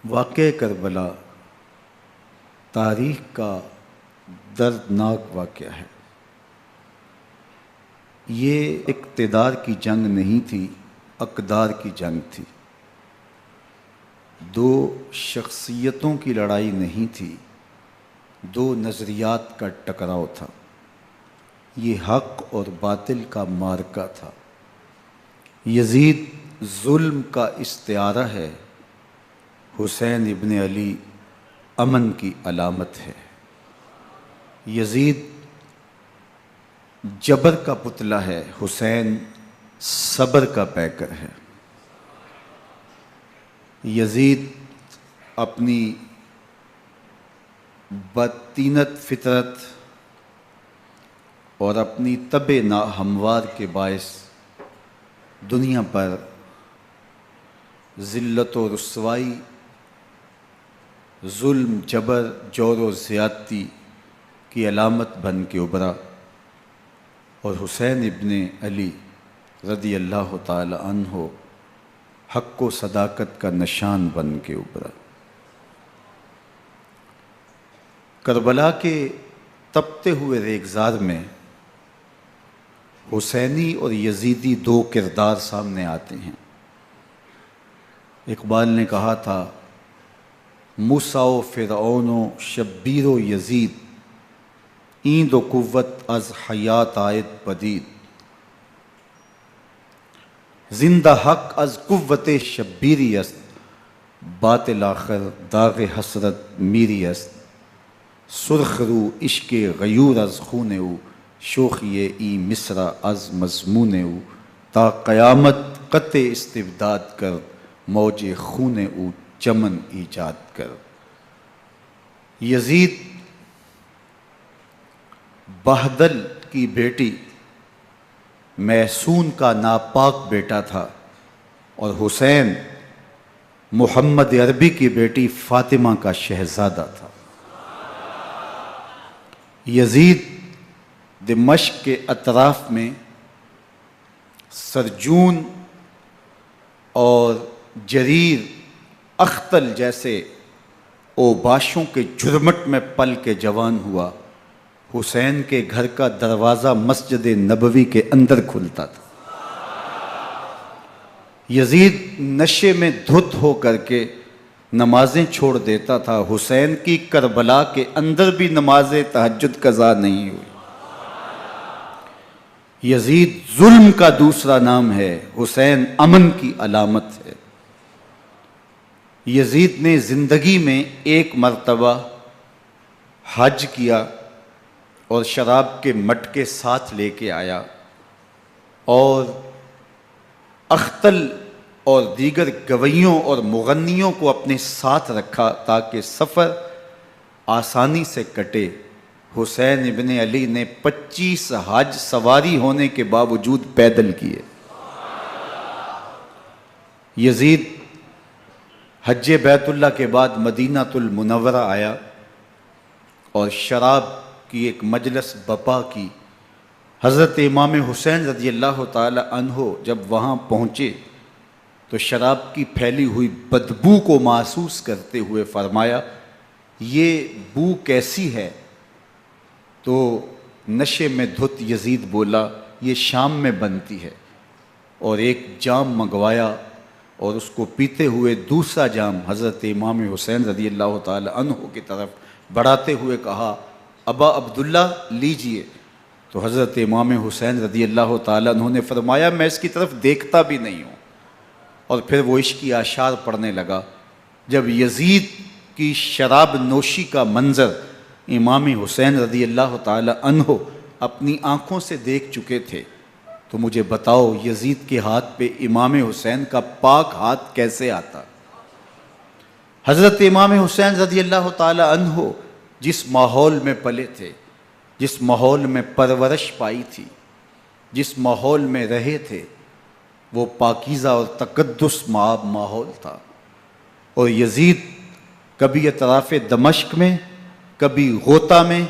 واقعہ کربلا تاریخ کا دردناک واقعہ ہے۔ یہ اقتدار کی جنگ نہیں تھی، اقدار کی جنگ تھی۔ دو شخصیتوں کی لڑائی نہیں تھی، دو نظریات کا ٹکراؤ تھا۔ یہ حق اور باطل کا معرکہ تھا۔ یزید ظلم کا استعارہ ہے، حسین ابن علی امن کی علامت ہے۔ یزید جبر کا پتلا ہے، حسین صبر کا پیکر ہے۔ یزید اپنی بدطینت فطرت اور اپنی طبع ناہموار کے باعث دنیا پر ذلت و رسوائی، ظلم، جبر، جور و زیادتی کی علامت بن کے ابھرا، اور حسین ابن علی رضی اللہ تعالی عنہ حق و صداقت کا نشان بن کے ابھرا۔ کربلا کے تپتے ہوئے ریگزار میں حسینی اور یزیدی دو کردار سامنے آتے ہیں۔ اقبال نے کہا تھا، موسیٰ و فرعون و شبیر و یزید، ایند و قوت از حیات آید پدید، زندہ حق از قوت شبیری است، باطل آخر داغ حسرت میری است، سرخ رو عشق غیور از خون او، شوخی ای مصرع از مضمون او، تا قیامت قطع استبداد کر، موج خون او چمن ایجاد کر۔ یزید بہدل کی بیٹی محسون کا ناپاک بیٹا تھا، اور حسین محمد عربی کی بیٹی فاطمہ کا شہزادہ تھا۔ یزید دمشق کے اطراف میں سرجون اور جریر، اختل جیسے اوباشوں کے جھرمٹ میں پل کے جوان ہوا۔ حسین کے گھر کا دروازہ مسجد نبوی کے اندر کھلتا تھا۔ یزید نشے میں دھت ہو کر کے نمازیں چھوڑ دیتا تھا۔ حسین کی کربلا کے اندر بھی نماز تہجد قضا نہیں ہوئی۔ یزید ظلم کا دوسرا نام ہے، حسین امن کی علامت ہے۔ یزید نے زندگی میں ایک مرتبہ حج کیا اور شراب کے مٹکے ساتھ لے کے آیا، اور اختل اور دیگر گویوں اور مغنیوں کو اپنے ساتھ رکھا تاکہ سفر آسانی سے کٹے۔ حسین ابن علی نے 25 حج سواری ہونے کے باوجود پیدل کیے۔ یزید حج بیت اللہ کے بعد مدینہ المنورہ آیا اور شراب کی ایک مجلس بپا کی۔ حضرت امام حسین رضی اللہ تعالی عنہ جب وہاں پہنچے تو شراب کی پھیلی ہوئی بدبو کو محسوس کرتے ہوئے فرمایا، یہ بو کیسی ہے؟ تو نشے میں دھت یزید بولا، یہ شام میں بنتی ہے، اور ایک جام منگوایا اور اس کو پیتے ہوئے دوسرا جام حضرت امام حسین رضی اللہ تعالی عنہ کی طرف بڑھاتے ہوئے کہا، ابا عبداللہ لیجئے۔ تو حضرت امام حسین رضی اللہ تعالی عنہ نے فرمایا، میں اس کی طرف دیکھتا بھی نہیں ہوں، اور پھر وہ عشقی اشعار پڑھنے لگا۔ جب یزید کی شراب نوشی کا منظر امام حسین رضی اللہ تعالی عنہ اپنی آنکھوں سے دیکھ چکے تھے تو مجھے بتاؤ، یزید کے ہاتھ پہ امام حسین کا پاک ہاتھ کیسے آتا؟ حضرت امام حسین رضی اللہ تعالی عنہ جس ماحول میں پلے تھے، جس ماحول میں پرورش پائی تھی، جس ماحول میں رہے تھے، وہ پاکیزہ اور تقدس مآب ماحول تھا۔ اور یزید کبھی اطراف دمشق میں، کبھی غوطہ میں،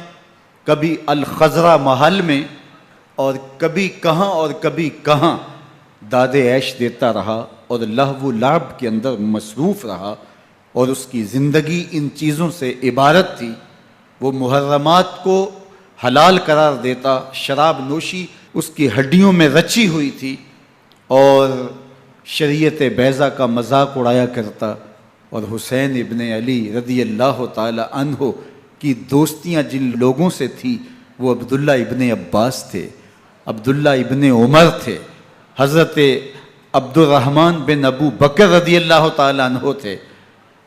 کبھی الخضرہ محل میں، اور کبھی کہاں داد عیش دیتا رہا اور لہو و لعب کے اندر مصروف رہا، اور اس کی زندگی ان چیزوں سے عبارت تھی۔ وہ محرمات کو حلال قرار دیتا، شراب نوشی اس کی ہڈیوں میں رچی ہوئی تھی، اور شریعت بیضا کا مذاق اڑایا کرتا۔ اور حسین ابن علی رضی اللہ تعالی عنہ کی دوستیاں جن لوگوں سے تھی وہ عبداللہ ابن عباس تھے، عبداللہ ابن عمر تھے، حضرت عبد الرحمن بن ابو بکر رضی اللہ تعالی عنہ تھے۔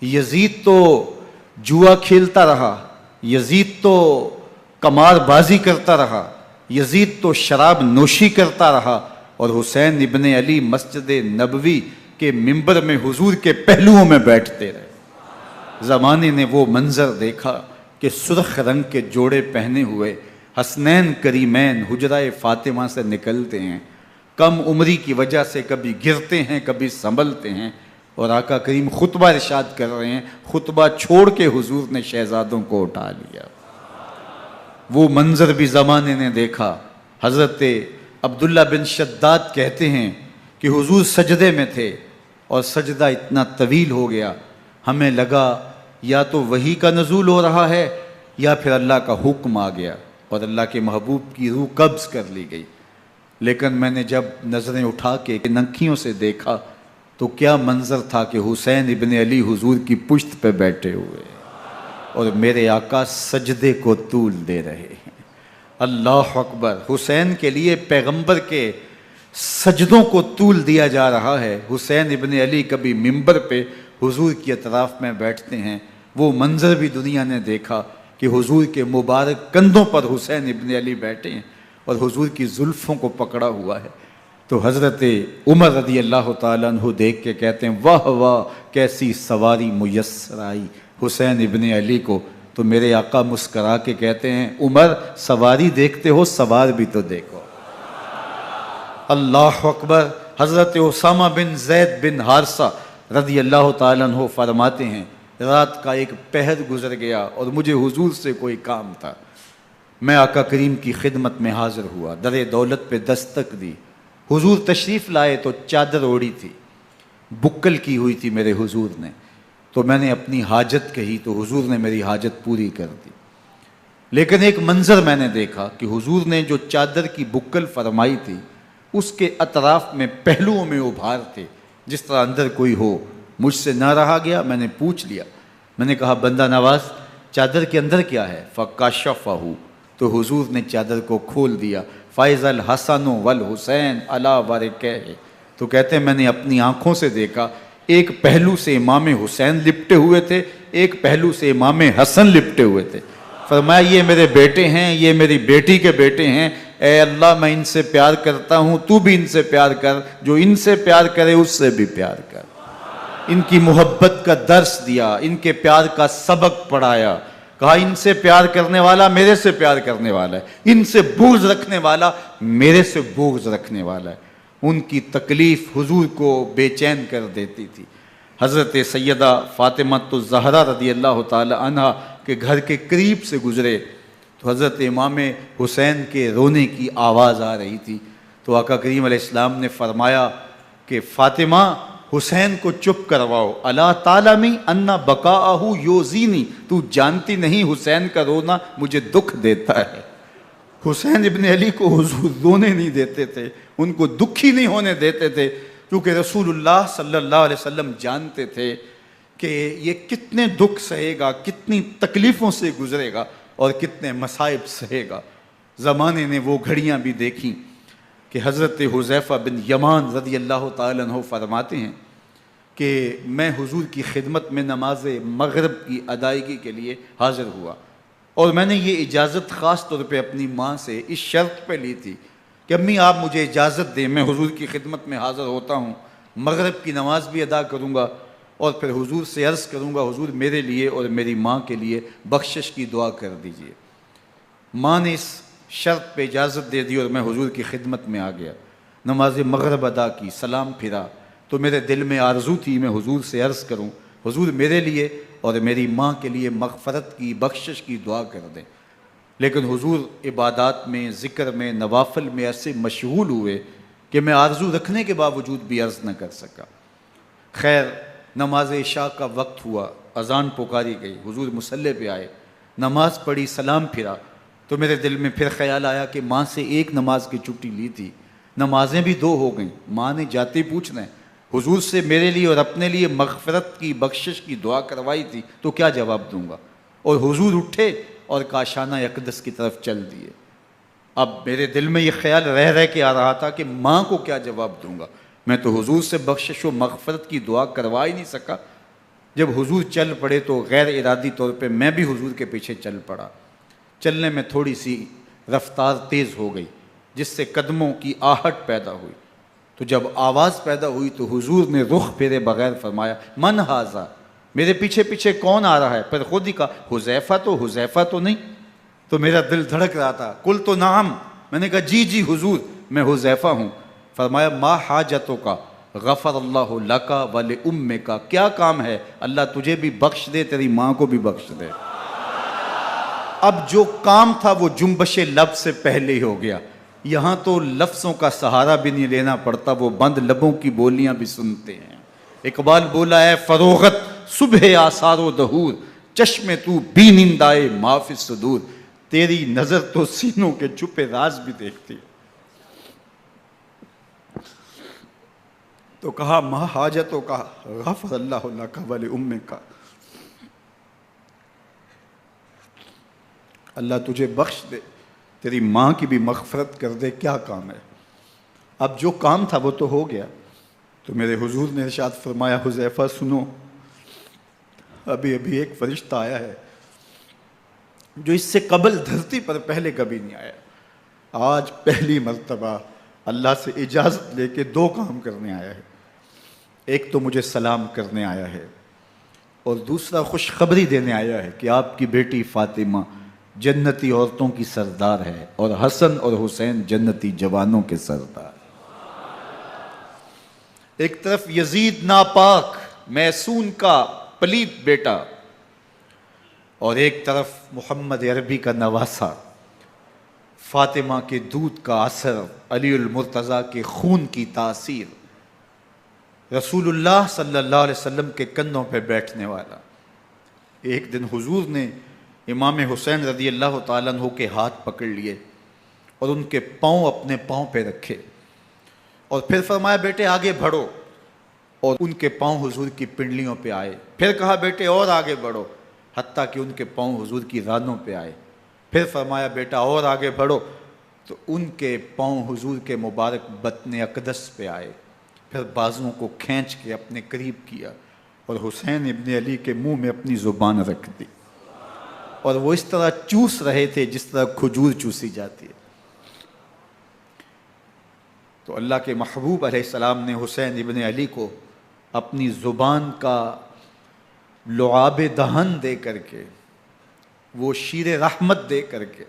یزید تو جوا کھیلتا رہا، یزید تو قمار بازی کرتا رہا، یزید تو شراب نوشی کرتا رہا، اور حسین ابن علی مسجد نبوی کے ممبر میں حضور کے پہلوؤں میں بیٹھتے رہے۔ زمانے نے وہ منظر دیکھا کہ سرخ رنگ کے جوڑے پہنے ہوئے حسنین کریمین حجرہ فاطمہ سے نکلتے ہیں، کم عمری کی وجہ سے کبھی گرتے ہیں کبھی سنبھلتے ہیں، اور آقا کریم خطبہ ارشاد کر رہے ہیں، خطبہ چھوڑ کے حضور نے شہزادوں کو اٹھا لیا۔ وہ منظر بھی زمانے نے دیکھا۔ حضرت عبداللہ بن شداد کہتے ہیں کہ حضور سجدے میں تھے اور سجدہ اتنا طویل ہو گیا، ہمیں لگا یا تو وحی کا نزول ہو رہا ہے یا پھر اللہ کا حکم آ گیا اور اللہ کے محبوب کی روح قبض کر لی گئی۔ لیکن میں نے جب نظریں اٹھا کے ننکیوں سے دیکھا تو کیا منظر تھا کہ حسین ابن علی حضور کی پشت پہ بیٹھے ہوئے اور میرے آقا سجدے کو طول دے رہے ہیں۔ اللہ اکبر! حسین کے لیے پیغمبر کے سجدوں کو طول دیا جا رہا ہے۔ حسین ابن علی کبھی ممبر پہ حضور کی اطراف میں بیٹھتے ہیں، وہ منظر بھی دنیا نے دیکھا کہ حضور کے مبارک کندھوں پر حسین ابن علی بیٹھے ہیں اور حضور کی زلفوں کو پکڑا ہوا ہے۔ تو حضرت عمر رضی اللہ تعالیٰ عنہ دیکھ کے کہتے ہیں واہ واہ کیسی سواری میسر آئی حسین ابن علی کو۔ تو میرے آقا مسکرا کے کہتے ہیں عمر سواری دیکھتے ہو سوار بھی تو دیکھو۔ اللہ اکبر! حضرت اسامہ بن زید بن حارثہ رضی اللہ تعالیٰ عنہ فرماتے ہیں رات کا ایک پہر گزر گیا اور مجھے حضور سے کوئی کام تھا، میں آقا کریم کی خدمت میں حاضر ہوا، در دولت پہ دستک دی، حضور تشریف لائے تو چادر اوڑی تھی، بکل کی ہوئی تھی میرے حضور نے، تو میں نے اپنی حاجت کہی تو حضور نے میری حاجت پوری کر دی۔ لیکن ایک منظر میں نے دیکھا کہ حضور نے جو چادر کی بکل فرمائی تھی اس کے اطراف میں پہلوؤں میں ابھار تھے جس طرح اندر کوئی ہو۔ مجھ سے نہ رہا گیا، میں نے پوچھ لیا، میں نے کہا بندہ نواز چادر کے اندر کیا ہے؟ فَكَشَفَهُ، تو حضور نے چادر کو کھول دیا۔ فَإِذَا الْحَسَنُ وَالْحُسَيْنُ عَلَىٰ وَرِكَيْهِ، تو کہتے ہیں میں نے اپنی آنکھوں سے دیکھا ایک پہلو سے امام حسین لپٹے ہوئے تھے، ایک پہلو سے امام حسن لپٹے ہوئے تھے۔ فرمایا یہ میرے بیٹے ہیں، یہ میری بیٹی کے بیٹے ہیں، اے اللہ میں ان سے پیار کرتا ہوں، تو بھی ان سے پیار کر، جو ان سے پیار کرے اس سے بھی پیار کر۔ ان کی محبت کا درس دیا، ان کے پیار کا سبق پڑھایا، کہا ان سے پیار کرنے والا میرے سے پیار کرنے والا ہے، ان سے بغض رکھنے والا میرے سے بغض رکھنے والا ہے۔ ان کی تکلیف حضور کو بے چین کر دیتی تھی۔ حضرت سیدہ فاطمہ الزہرا رضی اللہ تعالی عنہ کے گھر کے قریب سے گزرے تو حضرت امام حسین کے رونے کی آواز آ رہی تھی، تو آقا کریم علیہ السلام نے فرمایا کہ فاطمہ حسین کو چپ کرواؤ، الا تعلمی ان بقاءہ یوزینی، تو جانتی نہیں حسین کا رونا مجھے دکھ دیتا ہے۔ حسین ابن علی کو حضور رونے نہیں دیتے تھے، ان کو دکھی نہیں ہونے دیتے تھے، کیونکہ رسول اللہ صلی اللہ علیہ وسلم جانتے تھے کہ یہ کتنے دکھ سہے گا، کتنی تکلیفوں سے گزرے گا اور کتنے مصائب سہے گا۔ زمانے نے وہ گھڑیاں بھی دیکھیں کہ حضرت حذیفہ بن یمان رضی اللہ تعالیٰ عنہ فرماتے ہیں کہ میں حضور کی خدمت میں نماز مغرب کی ادائیگی کے لیے حاضر ہوا، اور میں نے یہ اجازت خاص طور پہ اپنی ماں سے اس شرط پہ لی تھی کہ امی آپ مجھے اجازت دیں، میں حضور کی خدمت میں حاضر ہوتا ہوں، مغرب کی نماز بھی ادا کروں گا اور پھر حضور سے عرض کروں گا حضور میرے لیے اور میری ماں کے لیے بخشش کی دعا کر دیجئے۔ ماں نے اس شرط پہ اجازت دے دی اور میں حضور کی خدمت میں آ گیا، نماز مغرب ادا کی، سلام پھرا تو میرے دل میں آرزو تھی میں حضور سے عرض کروں حضور میرے لیے اور میری ماں کے لیے مغفرت کی بخشش کی دعا کر دیں، لیکن حضور عبادات میں، ذکر میں، نوافل میں ایسے مشغول ہوئے کہ میں آرزو رکھنے کے باوجود بھی عرض نہ کر سکا۔ خیر نماز عشاء کا وقت ہوا، اذان پکاری گئی، حضور مصلی پہ آئے، نماز پڑھی، سلام پھرا، تو میرے دل میں پھر خیال آیا کہ ماں سے ایک نماز کی چھٹی لی تھی، نمازیں بھی 2 ہو گئیں، ماں نے جاتے پوچھنا ہے حضور سے میرے لیے اور اپنے لیے مغفرت کی بخشش کی دعا کروائی تھی، تو کیا جواب دوں گا؟ اور حضور اٹھے اور کاشانہ اقدس کی طرف چل دیے۔ اب میرے دل میں یہ خیال رہ کے آ رہا تھا کہ ماں کو کیا جواب دوں گا، میں تو حضور سے بخشش و مغفرت کی دعا کروا ہی نہیں سکا۔ جب حضور چل پڑے تو غیر ارادی طور پہ میں بھی حضور کے پیچھے چل پڑا۔ چلنے میں تھوڑی سی رفتار تیز ہو گئی جس سے قدموں کی آہٹ پیدا ہوئی، تو جب آواز پیدا ہوئی تو حضور نے رخ پھیرے بغیر فرمایا من ھذا، میرے پیچھے پیچھے کون آ رہا ہے؟ پھر خود ہی کہا حذیفہ تو نہیں؟ تو میرا دل دھڑک رہا تھا، قلت نعم، میں نے کہا جی حضور میں حذیفہ ہوں۔ فرمایا ما حاجتک غفر اللہ لک ولامک، کیا کام ہے؟ اللہ تجھے بھی بخش دے، تیری ماں کو بھی بخش دے۔ اب جو کام تھا وہ جنبش لب سے پہلے ہی ہو گیا، یہاں تو لفظوں کا سہارا بھی نہیں لینا پڑتا، وہ بند لبوں کی بولیاں بھی سنتے ہیں۔ اقبال بولا ہے فروغت صبح آثار و دہور، چشم تو بی نندائے ما فی الصدور، تیری نظر تو سینوں کے چھپے راز بھی دیکھتی ہے۔ تو کہا ما حاجتوں کا غفر اللہ لک ولامک، اللہ تجھے بخش دے، تیری ماں کی بھی مغفرت کر دے، کیا کام ہے؟ اب جو کام تھا وہ تو ہو گیا۔ تو میرے حضور نے ارشاد فرمایا حذیفہ سنو، ابھی ایک فرشتہ آیا ہے جو اس سے قبل دھرتی پر پہلے کبھی نہیں آیا، آج پہلی مرتبہ اللہ سے اجازت لے کے 2 کام کرنے آیا ہے، ایک تو مجھے سلام کرنے آیا ہے اور دوسرا خوشخبری دینے آیا ہے کہ آپ کی بیٹی فاطمہ جنتی عورتوں کی سردار ہے اور حسن اور حسین جنتی جوانوں کے سردار۔ ایک طرف یزید ناپاک میسون کا پلیت بیٹا، اور ایک طرف محمد عربی کا نواسا، فاطمہ کے دودھ کا اثر، علی المرتضیٰ کے خون کی تاثیر، رسول اللہ صلی اللہ علیہ وسلم کے کندھوں پہ بیٹھنے والا۔ ایک دن حضور نے امام حسین رضی اللہ تعالیٰ عنہ کے ہاتھ پکڑ لیے اور ان کے پاؤں اپنے پاؤں پہ رکھے اور پھر فرمایا بیٹے آگے بڑھو، اور ان کے پاؤں حضور کی پنڈلیوں پہ آئے، پھر کہا بیٹے اور آگے بڑھو، حتیٰ کہ ان کے پاؤں حضور کی رانوں پہ آئے، پھر فرمایا بیٹا اور آگے بڑھو، تو ان کے پاؤں حضور کے مبارک بطن اقدس پہ آئے، پھر بازوؤں کو کھینچ کے اپنے قریب کیا اور حسین ابن علی کے منہ میں اپنی زبان رکھ دی، اور وہ اس طرح چوس رہے تھے جس طرح کھجور چوسی جاتی ہے۔ تو اللہ کے محبوب علیہ السلام نے حسین ابن علی کو اپنی زبان کا لعاب دہن دے کر کے، وہ شیر رحمت دے کر کے،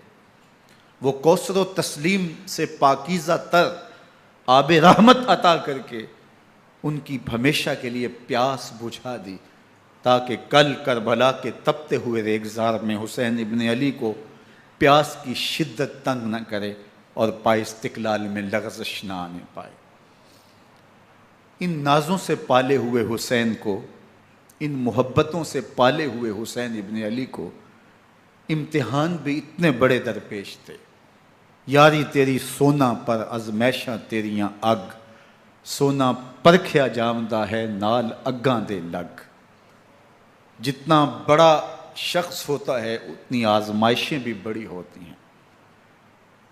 وہ کوثر و تسلیم سے پاکیزہ تر آب رحمت عطا کر کے ان کی ہمیشہ کے لیے پیاس بجھا دی، تاکہ کل کربلا کے تپتے ہوئے ریگزار میں حسین ابن علی کو پیاس کی شدت تنگ نہ کرے اور پائے استقلال میں لغزش نہ آنے پائے۔ ان نازوں سے پالے ہوئے حسین کو، ان محبتوں سے پالے ہوئے حسین ابن علی کو امتحان بھی اتنے بڑے درپیش تھے۔ یاری تیری سونا پر ازمیشاں تیریاں اگ، سونا پرکھیا جامدہ ہے نال اگاں دے لگ۔ جتنا بڑا شخص ہوتا ہے اتنی آزمائشیں بھی بڑی ہوتی ہیں۔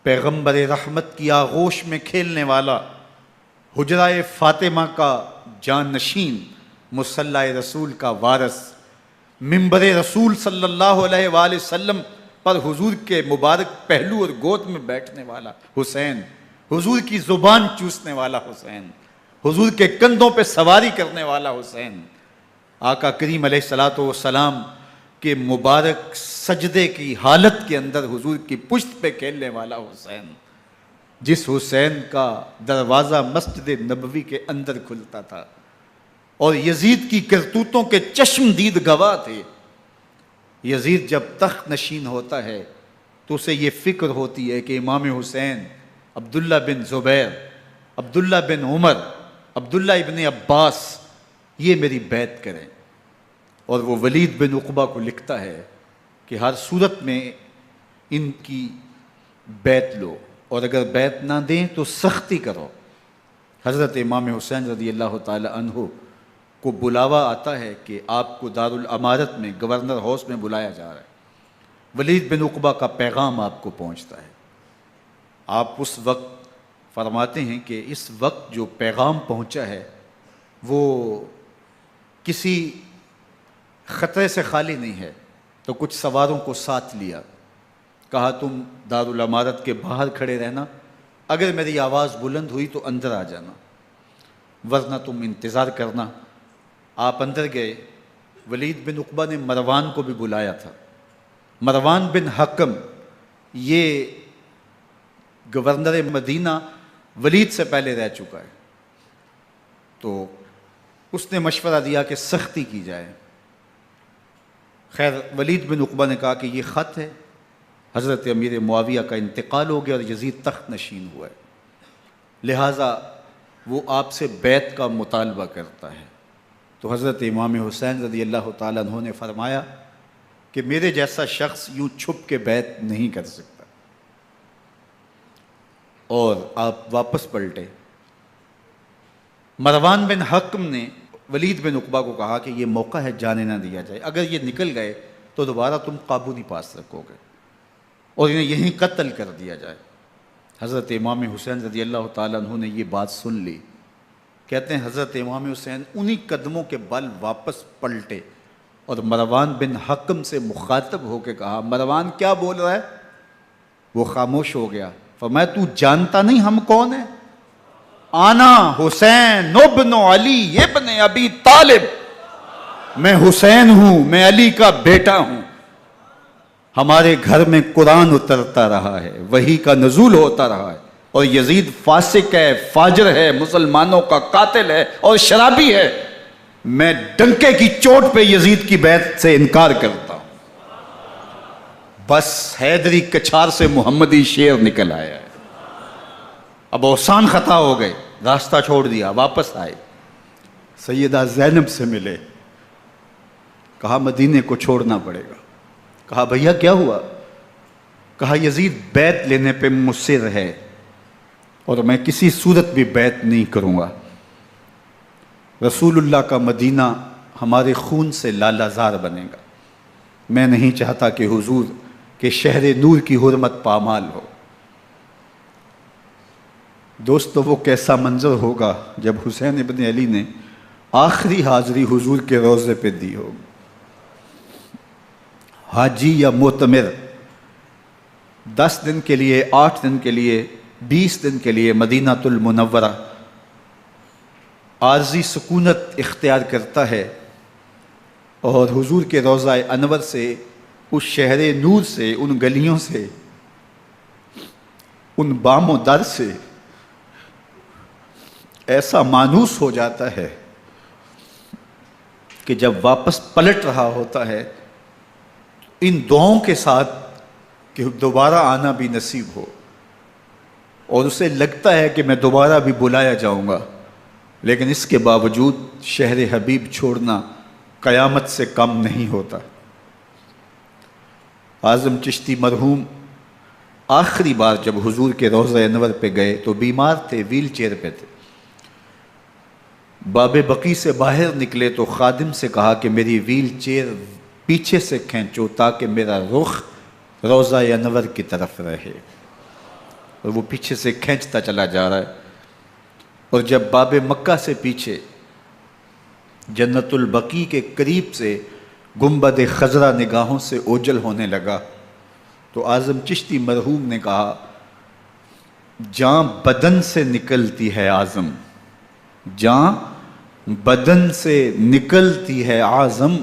پیغمبر رحمت کی آغوش میں کھیلنے والا، حجرہ فاطمہ کا جانشین، مصلی رسول کا وارث، منبر رسول صلی اللہ علیہ وآلہ وسلم پر حضور کے مبارک پہلو اور گود میں بیٹھنے والا حسین، حضور کی زبان چوسنے والا حسین، حضور کے کندھوں پہ سواری کرنے والا حسین، آقا کریم علیہ الصلوۃ والسلام کے مبارک سجدے کی حالت کے اندر حضور کی پشت پہ کھیلنے والا حسین، جس حسین کا دروازہ مسجد نبوی کے اندر کھلتا تھا اور یزید کی کرتوتوں کے چشم دید گواہ تھے۔ یزید جب تخت نشین ہوتا ہے تو اسے یہ فکر ہوتی ہے کہ امام حسین، عبداللہ بن زبیر، عبداللہ بن عمر، عبداللہ ابن عباس یہ میری بیعت کریں۔ اور وہ ولید بن عقبہ کو لکھتا ہے کہ ہر صورت میں ان کی بیعت لو، اور اگر بیعت نہ دیں تو سختی کرو۔ حضرت امام حسین رضی اللہ تعالی عنہ کو بلاوا آتا ہے کہ آپ کو دارالامارت میں گورنر ہاؤس میں بلایا جا رہا ہے، ولید بن عقبہ کا پیغام آپ کو پہنچتا ہے۔ آپ اس وقت فرماتے ہیں کہ اس وقت جو پیغام پہنچا ہے وہ کسی خطرے سے خالی نہیں ہے، تو کچھ سواروں کو ساتھ لیا، کہا تم دارالامارت کے باہر کھڑے رہنا، اگر میری آواز بلند ہوئی تو اندر آ جانا، ورنہ تم انتظار کرنا۔ آپ اندر گئے۔ ولید بن عقبہ نے مروان کو بھی بلایا تھا۔ مروان بن حکم یہ گورنر مدینہ ولید سے پہلے رہ چکا ہے، تو اس نے مشورہ دیا کہ سختی کی جائے۔ خیر ولید بن عقبہ نے کہا کہ یہ خط ہے، حضرت امیر معاویہ کا انتقال ہو گیا اور یزید تخت نشین ہوا ہے، لہٰذا وہ آپ سے بیعت کا مطالبہ کرتا ہے۔ تو حضرت امام حسین رضی اللہ تعالیٰ عنہ نے فرمایا کہ میرے جیسا شخص یوں چھپ کے بیعت نہیں کر سکتا، اور آپ واپس پلٹے۔ مروان بن حکم نے ولید بن عقبہ کو کہا کہ یہ موقع ہے جانے نہ دیا جائے، اگر یہ نکل گئے تو دوبارہ تم قابو نہیں پا سکو گے اور انہیں یہیں قتل کر دیا جائے۔ حضرت امام حسین رضی اللہ تعالیٰ عنہ نے یہ بات سن لی۔ کہتے ہیں حضرت امام حسین انہی قدموں کے بل واپس پلٹے اور مروان بن حکم سے مخاطب ہو کے کہا، مروان کیا بول رہا ہے؟ وہ خاموش ہو گیا۔ فرمایا تو جانتا نہیں ہم کون ہیں؟ آنا حسین ابن علی ابن ابی طالب، میں حسین ہوں، میں علی کا بیٹا ہوں، ہمارے گھر میں قرآن اترتا رہا ہے، وحی کا نزول ہوتا رہا ہے، اور یزید فاسق ہے، فاجر ہے، مسلمانوں کا قاتل ہے اور شرابی ہے، میں ڈنکے کی چوٹ پہ یزید کی بیعت سے انکار کرتا ہوں۔ بس حیدری کچھار سے محمدی شیر نکل آیا ہے۔ اب اوسان خطا ہو گئے، راستہ چھوڑ دیا، واپس آئے، سیدہ زینب سے ملے، کہا مدینے کو چھوڑنا پڑے گا۔ کہا بھیا کیا ہوا؟ کہا یزید بیعت لینے پہ مصر ہے اور میں کسی صورت بھی بیعت نہیں کروں گا، رسول اللہ کا مدینہ ہمارے خون سے لالہ زار بنے گا، میں نہیں چاہتا کہ حضور کے شہر نور کی حرمت پامال ہو۔ دوستو وہ کیسا منظر ہوگا جب حسین ابن علی نے آخری حاضری حضور کے روضے پہ دی ہوگی۔ حاجی یا معتمر 10 دن کے لیے، 8 دن کے لیے، 20 دن کے لیے مدینہ المنورہ عارضی سکونت اختیار کرتا ہے، اور حضور کے روضہ انور سے، اس شہر نور سے، ان گلیوں سے، ان بام و در سے ایسا مانوس ہو جاتا ہے کہ جب واپس پلٹ رہا ہوتا ہے ان دعاؤں کے ساتھ کہ دوبارہ آنا بھی نصیب ہو، اور اسے لگتا ہے کہ میں دوبارہ بھی بلایا جاؤں گا، لیکن اس کے باوجود شہر حبیب چھوڑنا قیامت سے کم نہیں ہوتا۔ اعظم چشتی مرحوم آخری بار جب حضور کے روضہ انور پہ گئے تو بیمار تھے، ویل چیئر پہ تھے۔ باب بقی سے باہر نکلے تو خادم سے کہا کہ میری ویل چیئر پیچھے سے کھینچو تاکہ میرا رخ روضہ انور کی طرف رہے، اور وہ پیچھے سے کھینچتا چلا جا رہا ہے، اور جب باب مکہ سے پیچھے جنت البقیع کے قریب سے گنبد خضرا نگاہوں سے اوجل ہونے لگا تو اعظم چشتی مرحوم نے کہا، جان بدن سے نکلتی ہے اعظم، جان بدن سے نکلتی ہے اعظم،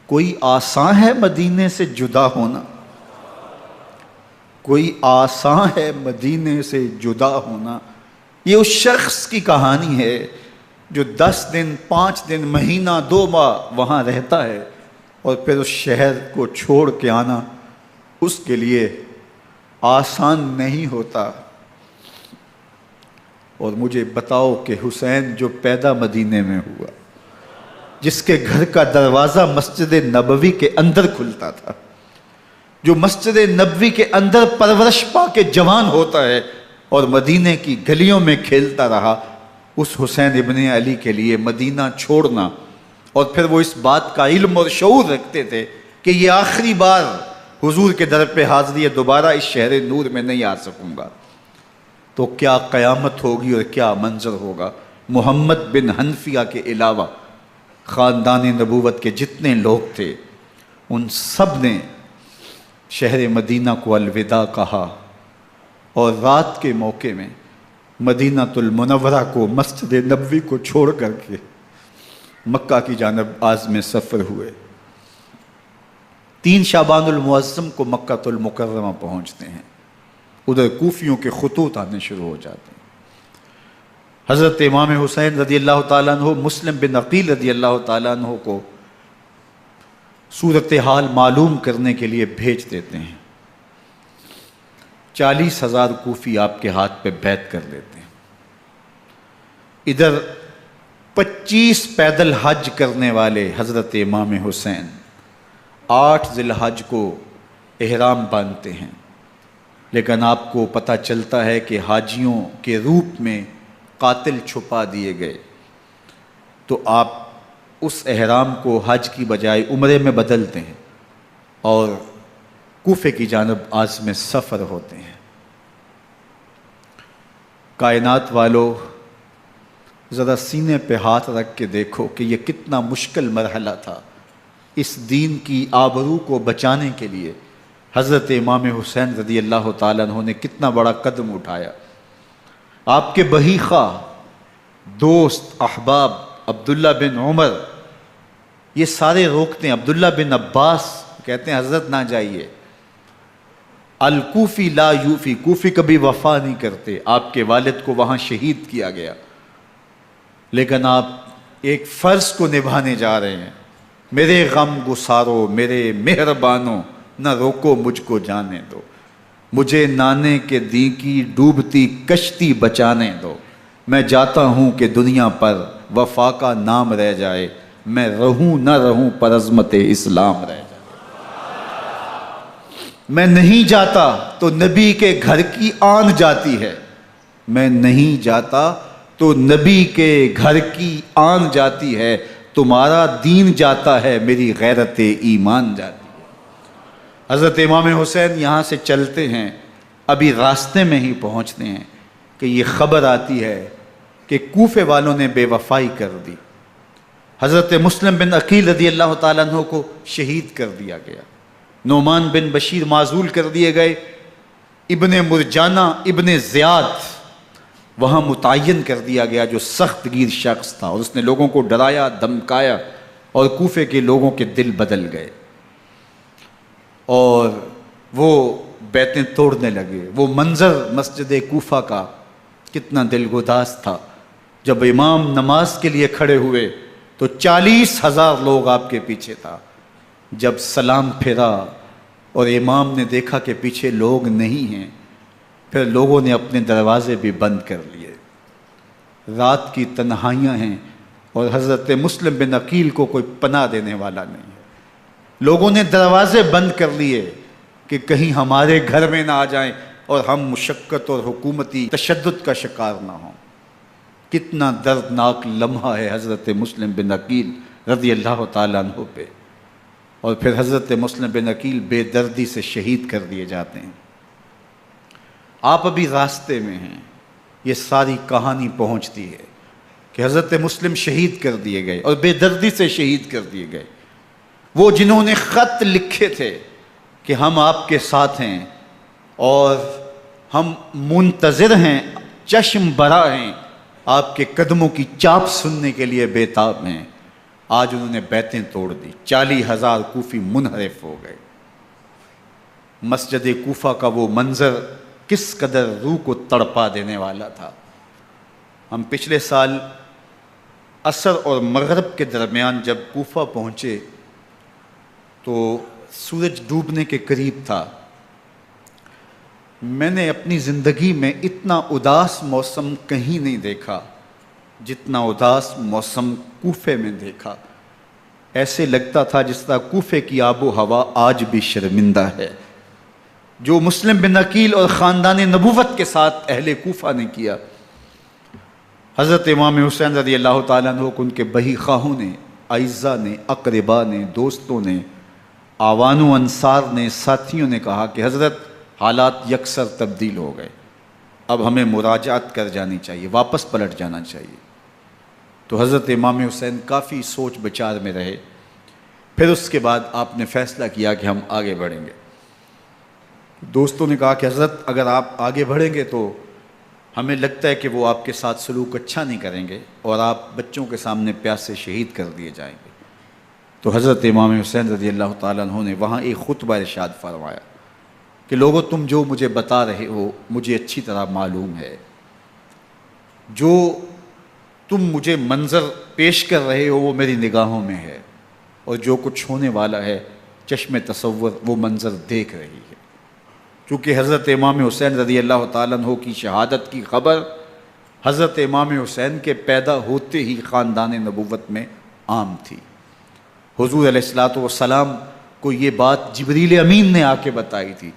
کوئی آسان ہے مدینے سے جدا ہونا، کوئی آسان ہے مدینے سے جدا ہونا۔ یہ اس شخص کی کہانی ہے جو 10 دن، 5 دن، مہینہ، 2 ماہ وہاں رہتا ہے اور پھر اس شہر کو چھوڑ کے آنا اس کے لیے آسان نہیں ہوتا۔ اور مجھے بتاؤ کہ حسین جو پیدا مدینے میں ہوا، جس کے گھر کا دروازہ مسجد نبوی کے اندر کھلتا تھا، جو مسجد نبوی کے اندر پرورش پا کے جوان ہوتا ہے اور مدینے کی گلیوں میں کھیلتا رہا، اس حسین ابن علی کے لیے مدینہ چھوڑنا، اور پھر وہ اس بات کا علم اور شعور رکھتے تھے کہ یہ آخری بار حضور کے در پہ حاضری ہے، دوبارہ اس شہر نور میں نہیں آ سکوں گا، تو کیا قیامت ہوگی اور کیا منظر ہوگا۔ محمد بن حنفیہ کے علاوہ خاندان نبوت کے جتنے لوگ تھے ان سب نے شہر مدینہ کو الوداع کہا، اور رات کے موقع میں مدینہ المنورہ کو، مسجد نبوی کو چھوڑ کر کے مکہ کی جانب عازم سفر ہوئے۔ 3 شعبان المعظم کو مکہ المکرمہ پہنچتے ہیں، ادھر کوفیوں کے خطوط آنے شروع ہو جاتے ہیں۔ حضرت امام حسین رضی اللہ تعالیٰ عنہ مسلم بن عقیل رضی اللہ تعالیٰ عنہ کو صورتحال معلوم کرنے کے لیے بھیج دیتے ہیں۔ 40,000 کوفی آپ کے ہاتھ پہ بیعت کر لیتے ہیں۔ ادھر 25 پیدل حج کرنے والے حضرت امام حسین 8 ذی الحج کو احرام باندھتے ہیں، لیکن آپ کو پتہ چلتا ہے کہ حاجیوں کے روپ میں قاتل چھپا دیے گئے، تو آپ اس احرام کو حج کی بجائے عمرے میں بدلتے ہیں اور کوفے کی جانب عازم سفر ہوتے ہیں۔ کائنات والو، ذرا سینے پہ ہاتھ رکھ کے دیکھو کہ یہ کتنا مشکل مرحلہ تھا۔ اس دین کی آبرو کو بچانے کے لیے حضرت امام حسین رضی اللہ تعالیٰ عنہ نے کتنا بڑا قدم اٹھایا۔ آپ کے بہی خواہ، دوست، احباب عبداللہ بن عمر یہ سارے روکتے ہیں، عبداللہ بن عباس کہتے ہیں حضرت نہ جائیے، الکوفی لا یوفی، کوفی کبھی وفا نہیں کرتے، آپ کے والد کو وہاں شہید کیا گیا، لیکن آپ ایک فرض کو نبھانے جا رہے ہیں۔ میرے غم گسارو، میرے مہربانوں، نہ روکو مجھ کو جانے دو، مجھے نانے کے دی کی ڈوبتی کشتی بچانے دو، میں جاتا ہوں کہ دنیا پر وفا کا نام رہ جائے، میں رہوں نہ رہوں پر عظمت اسلام رہ جائے۔ میں نہیں جاتا تو نبی کے گھر کی آن جاتی ہے، میں نہیں جاتا تو نبی کے گھر کی آن جاتی ہے، تمہارا دین جاتا ہے میری غیرت ایمان جاتی ہے۔ حضرت امام حسین یہاں سے چلتے ہیں، ابھی راستے میں ہی پہنچتے ہیں کہ یہ خبر آتی ہے کہ کوفے والوں نے بے وفائی کر دی، حضرت مسلم بن عقیل رضی اللہ تعالیٰ عنہ کو شہید کر دیا گیا، نعمان بن بشیر معزول کر دیے گئے، ابن مرجانہ ابن زیاد وہاں متعین کر دیا گیا جو سخت گیر شخص تھا، اور اس نے لوگوں کو ڈرایا دھمکایا اور کوفے کے لوگوں کے دل بدل گئے اور وہ بیتیں توڑنے لگے۔ وہ منظر مسجد کوفہ کا کتنا دلگداز تھا، جب امام نماز کے لیے کھڑے ہوئے تو 40,000 لوگ آپ کے پیچھے تھا۔ جب سلام پھیرا اور امام نے دیکھا کہ پیچھے لوگ نہیں ہیں، پھر لوگوں نے اپنے دروازے بھی بند کر لیے۔ رات کی تنہائیاں ہیں اور حضرت مسلم بن عقیل کو کوئی پناہ دینے والا نہیں ہے، لوگوں نے دروازے بند کر لیے کہ کہیں ہمارے گھر میں نہ آ جائیں اور ہم مشقت اور حکومتی تشدد کا شکار نہ ہوں۔ کتنا دردناک لمحہ ہے حضرت مسلم بن عقیل رضی اللہ تعالیٰ عنہ پہ، اور پھر حضرت مسلم بن عقیل بے دردی سے شہید کر دیے جاتے ہیں۔ آپ ابھی راستے میں ہیں، یہ ساری کہانی پہنچتی ہے کہ حضرت مسلم شہید کر دیے گئے اور بے دردی سے شہید کر دیے گئے۔ وہ جنہوں نے خط لکھے تھے کہ ہم آپ کے ساتھ ہیں اور ہم منتظر ہیں، چشم برا ہیں، آپ کے قدموں کی چاپ سننے کے لیے بےتاب ہیں، آج انہوں نے بیتیں توڑ دی، 40,000 کوفی منحرف ہو گئے۔ مسجد کوفہ کا وہ منظر کس قدر روح کو تڑپا دینے والا تھا۔ ہم پچھلے سال عصر اور مغرب کے درمیان جب کوفہ پہنچے تو سورج ڈوبنے کے قریب تھا۔ میں نے اپنی زندگی میں اتنا اداس موسم کہیں نہیں دیکھا جتنا اداس موسم کوفے میں دیکھا۔ ایسے لگتا تھا جس طرح کوفے کی آب و ہوا آج بھی شرمندہ ہے۔ جو مسلم بن عقیل اور خاندان نبوت کے ساتھ اہل کوفہ نے کیا، حضرت امام حسین رضی اللہ تعالیٰ عنہ کو ان کے بہی خواہوں نے، اعزاء نے، اقرباء نے، دوستوں نے، آوان و انصار نے، ساتھیوں نے کہا کہ حضرت حالات یکسر تبدیل ہو گئے، اب ہمیں مراجعت کر جانی چاہیے، واپس پلٹ جانا چاہیے۔ تو حضرت امام حسین کافی سوچ بچار میں رہے، پھر اس کے بعد آپ نے فیصلہ کیا کہ ہم آگے بڑھیں گے۔ دوستوں نے کہا کہ حضرت اگر آپ آگے بڑھیں گے تو ہمیں لگتا ہے کہ وہ آپ کے ساتھ سلوک اچھا نہیں کریں گے اور آپ بچوں کے سامنے پیاسے شہید کر دیے جائیں گے۔ تو حضرت امام حسین رضی اللہ تعالیٰ عنہ نے وہاں ایک خطبہ ارشاد فرمایا کہ لوگوں تم جو مجھے بتا رہے ہو مجھے اچھی طرح معلوم ہے، جو تم مجھے منظر پیش کر رہے ہو وہ میری نگاہوں میں ہے، اور جو کچھ ہونے والا ہے چشم تصور وہ منظر دیکھ رہی ہے۔ چونکہ حضرت امام حسین رضی اللہ تعالیٰ عنہ کی شہادت کی خبر حضرت امام حسین کے پیدا ہوتے ہی خاندان نبوت میں عام تھی۔ حضور علیہ الصلوۃ والسلام کو یہ بات جبریل امین نے آ کے بتائی تھی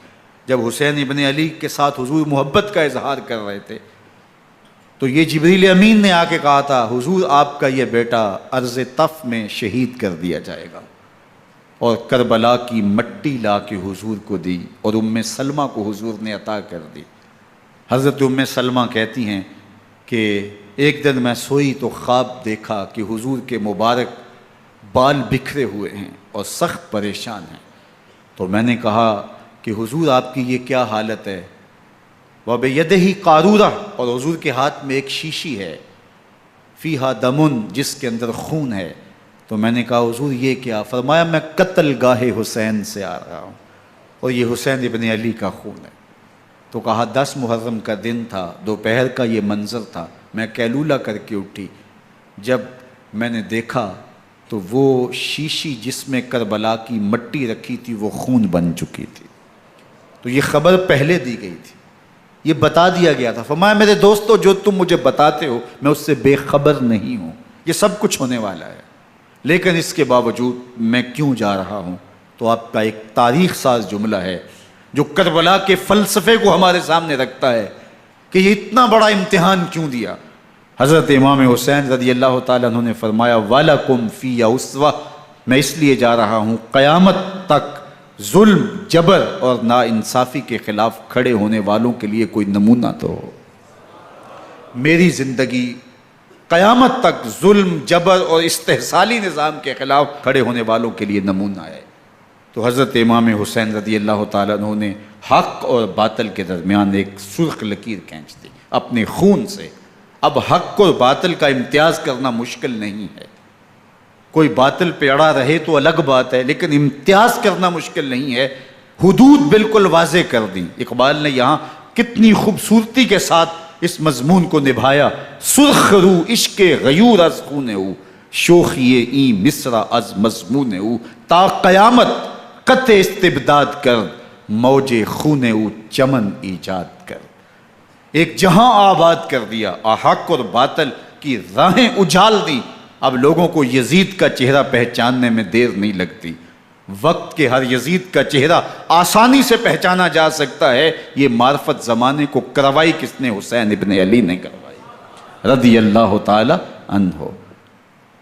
جب حسین ابن علی کے ساتھ حضور محبت کا اظہار کر رہے تھے، تو یہ جبریل امین نے آ کے کہا تھا حضور آپ کا یہ بیٹا ارض طف میں شہید کر دیا جائے گا، اور کربلا کی مٹی لا کے حضور کو دی اور ام سلمہ کو حضور نے عطا کر دی۔ حضرت ام سلمہ کہتی ہیں کہ ایک دن میں سوئی تو خواب دیکھا کہ حضور کے مبارک بال بکھرے ہوئے ہیں اور سخت پریشان ہیں، تو میں نے کہا کہ حضور آپ کی یہ کیا حالت ہے؟ وَبِيَدِهِ قَارُورَةٌ، اور حضور کے ہاتھ میں ایک شیشی ہے، فِيهَا دَمٌ، جس کے اندر خون ہے۔ تو میں نے کہا حضور یہ کیا؟ فرمایا میں قتل گاہ حسین سے آ رہا ہوں اور یہ حسین ابن علی کا خون ہے۔ تو کہا 10 محرم کا دن تھا، دوپہر کا یہ منظر تھا، میں کیلولہ کر کے اٹھی، جب میں نے دیکھا تو وہ شیشی جس میں کربلا کی مٹی رکھی تھی وہ خون بن چکی تھی۔ تو یہ خبر پہلے دی گئی تھی، یہ بتا دیا گیا تھا۔ فرمایا میرے دوستو جو تم مجھے بتاتے ہو میں اس سے بے خبر نہیں ہوں، یہ سب کچھ ہونے والا ہے، لیکن اس کے باوجود میں کیوں جا رہا ہوں؟ تو آپ کا ایک تاریخ ساز جملہ ہے جو کربلا کے فلسفے کو ہمارے سامنے رکھتا ہے کہ یہ اتنا بڑا امتحان کیوں دیا۔ حضرت امام حسین رضی اللہ تعالیٰ عنہ نے فرمایا وَلَكُمْ فِيَّ أُسْوَةٌ، میں اس لیے جا رہا ہوں قیامت تک ظلم، جبر اور ناانصافی کے خلاف کھڑے ہونے والوں کے لیے کوئی نمونہ تو ہو۔ میری زندگی قیامت تک ظلم، جبر اور استحصالی نظام کے خلاف کھڑے ہونے والوں کے لیے نمونہ ہے۔ تو حضرت امام حسین رضی اللہ تعالیٰ عنہ نے حق اور باطل کے درمیان ایک سرخ لکیر کھینچ دی اپنے خون سے۔ اب حق اور باطل کا امتیاز کرنا مشکل نہیں ہے، کوئی باطل پہ اڑا رہے تو الگ بات ہے، لیکن امتیاز کرنا مشکل نہیں ہے۔ حدود بالکل واضح کر دی۔ اقبال نے یہاں کتنی خوبصورتی کے ساتھ اس مضمون کو نبھایا۔ سرخ رو عشق غیور از خون او، شوخی این مصرع از مضمون او، تا قیامت قطع استبداد کر، موج خون او چمن ایجاد کر۔ ایک جہاں آباد کر دیا، حق اور باطل کی راہیں اجال دی۔ اب لوگوں کو یزید کا چہرہ پہچاننے میں دیر نہیں لگتی، وقت کے ہر یزید کا چہرہ آسانی سے پہچانا جا سکتا ہے۔ یہ معرفت زمانے کو کروائی کس نے؟ حسین ابن علی نے کروائی رضی اللہ تعالی عنہ۔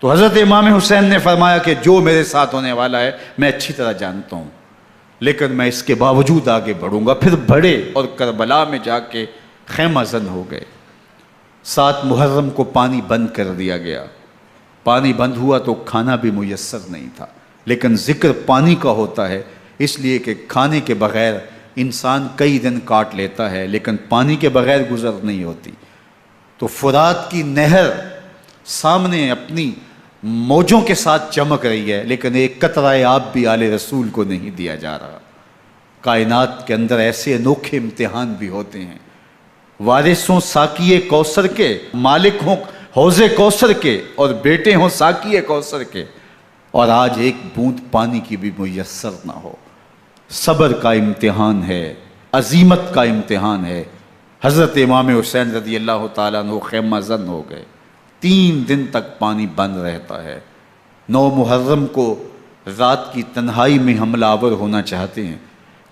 تو حضرت امام حسین نے فرمایا کہ جو میرے ساتھ ہونے والا ہے میں اچھی طرح جانتا ہوں، لیکن میں اس کے باوجود آگے بڑھوں گا۔ پھر بڑھے اور کربلا میں جا کے خیمہ زن ہو گئے۔ 7 محرم کو پانی بند کر دیا گیا۔ پانی بند ہوا تو کھانا بھی میسر نہیں تھا، لیکن ذکر پانی کا ہوتا ہے اس لیے کہ کھانے کے بغیر انسان کئی دن کاٹ لیتا ہے، لیکن پانی کے بغیر گزر نہیں ہوتی۔ تو فرات کی نہر سامنے اپنی موجوں کے ساتھ چمک رہی ہے، لیکن ایک قطرہ آب بھی آل رسول کو نہیں دیا جا رہا۔ کائنات کے اندر ایسے انوکھے امتحان بھی ہوتے ہیں۔ وارثوں ساقی کوثر کے، مالک ہوں حوض کوثر کے، اور بیٹے ہوں ساقی کوثر کے، اور آج ایک بوند پانی کی بھی میسر نہ ہو۔ صبر کا امتحان ہے، عزیمت کا امتحان ہے۔ حضرت امام حسین رضی اللہ تعالیٰ عنہ خیمہ زن ہو گئے۔ 3 دن تک پانی بند رہتا ہے۔ 9 محرم کو رات کی تنہائی میں حملہ آور ہونا چاہتے ہیں،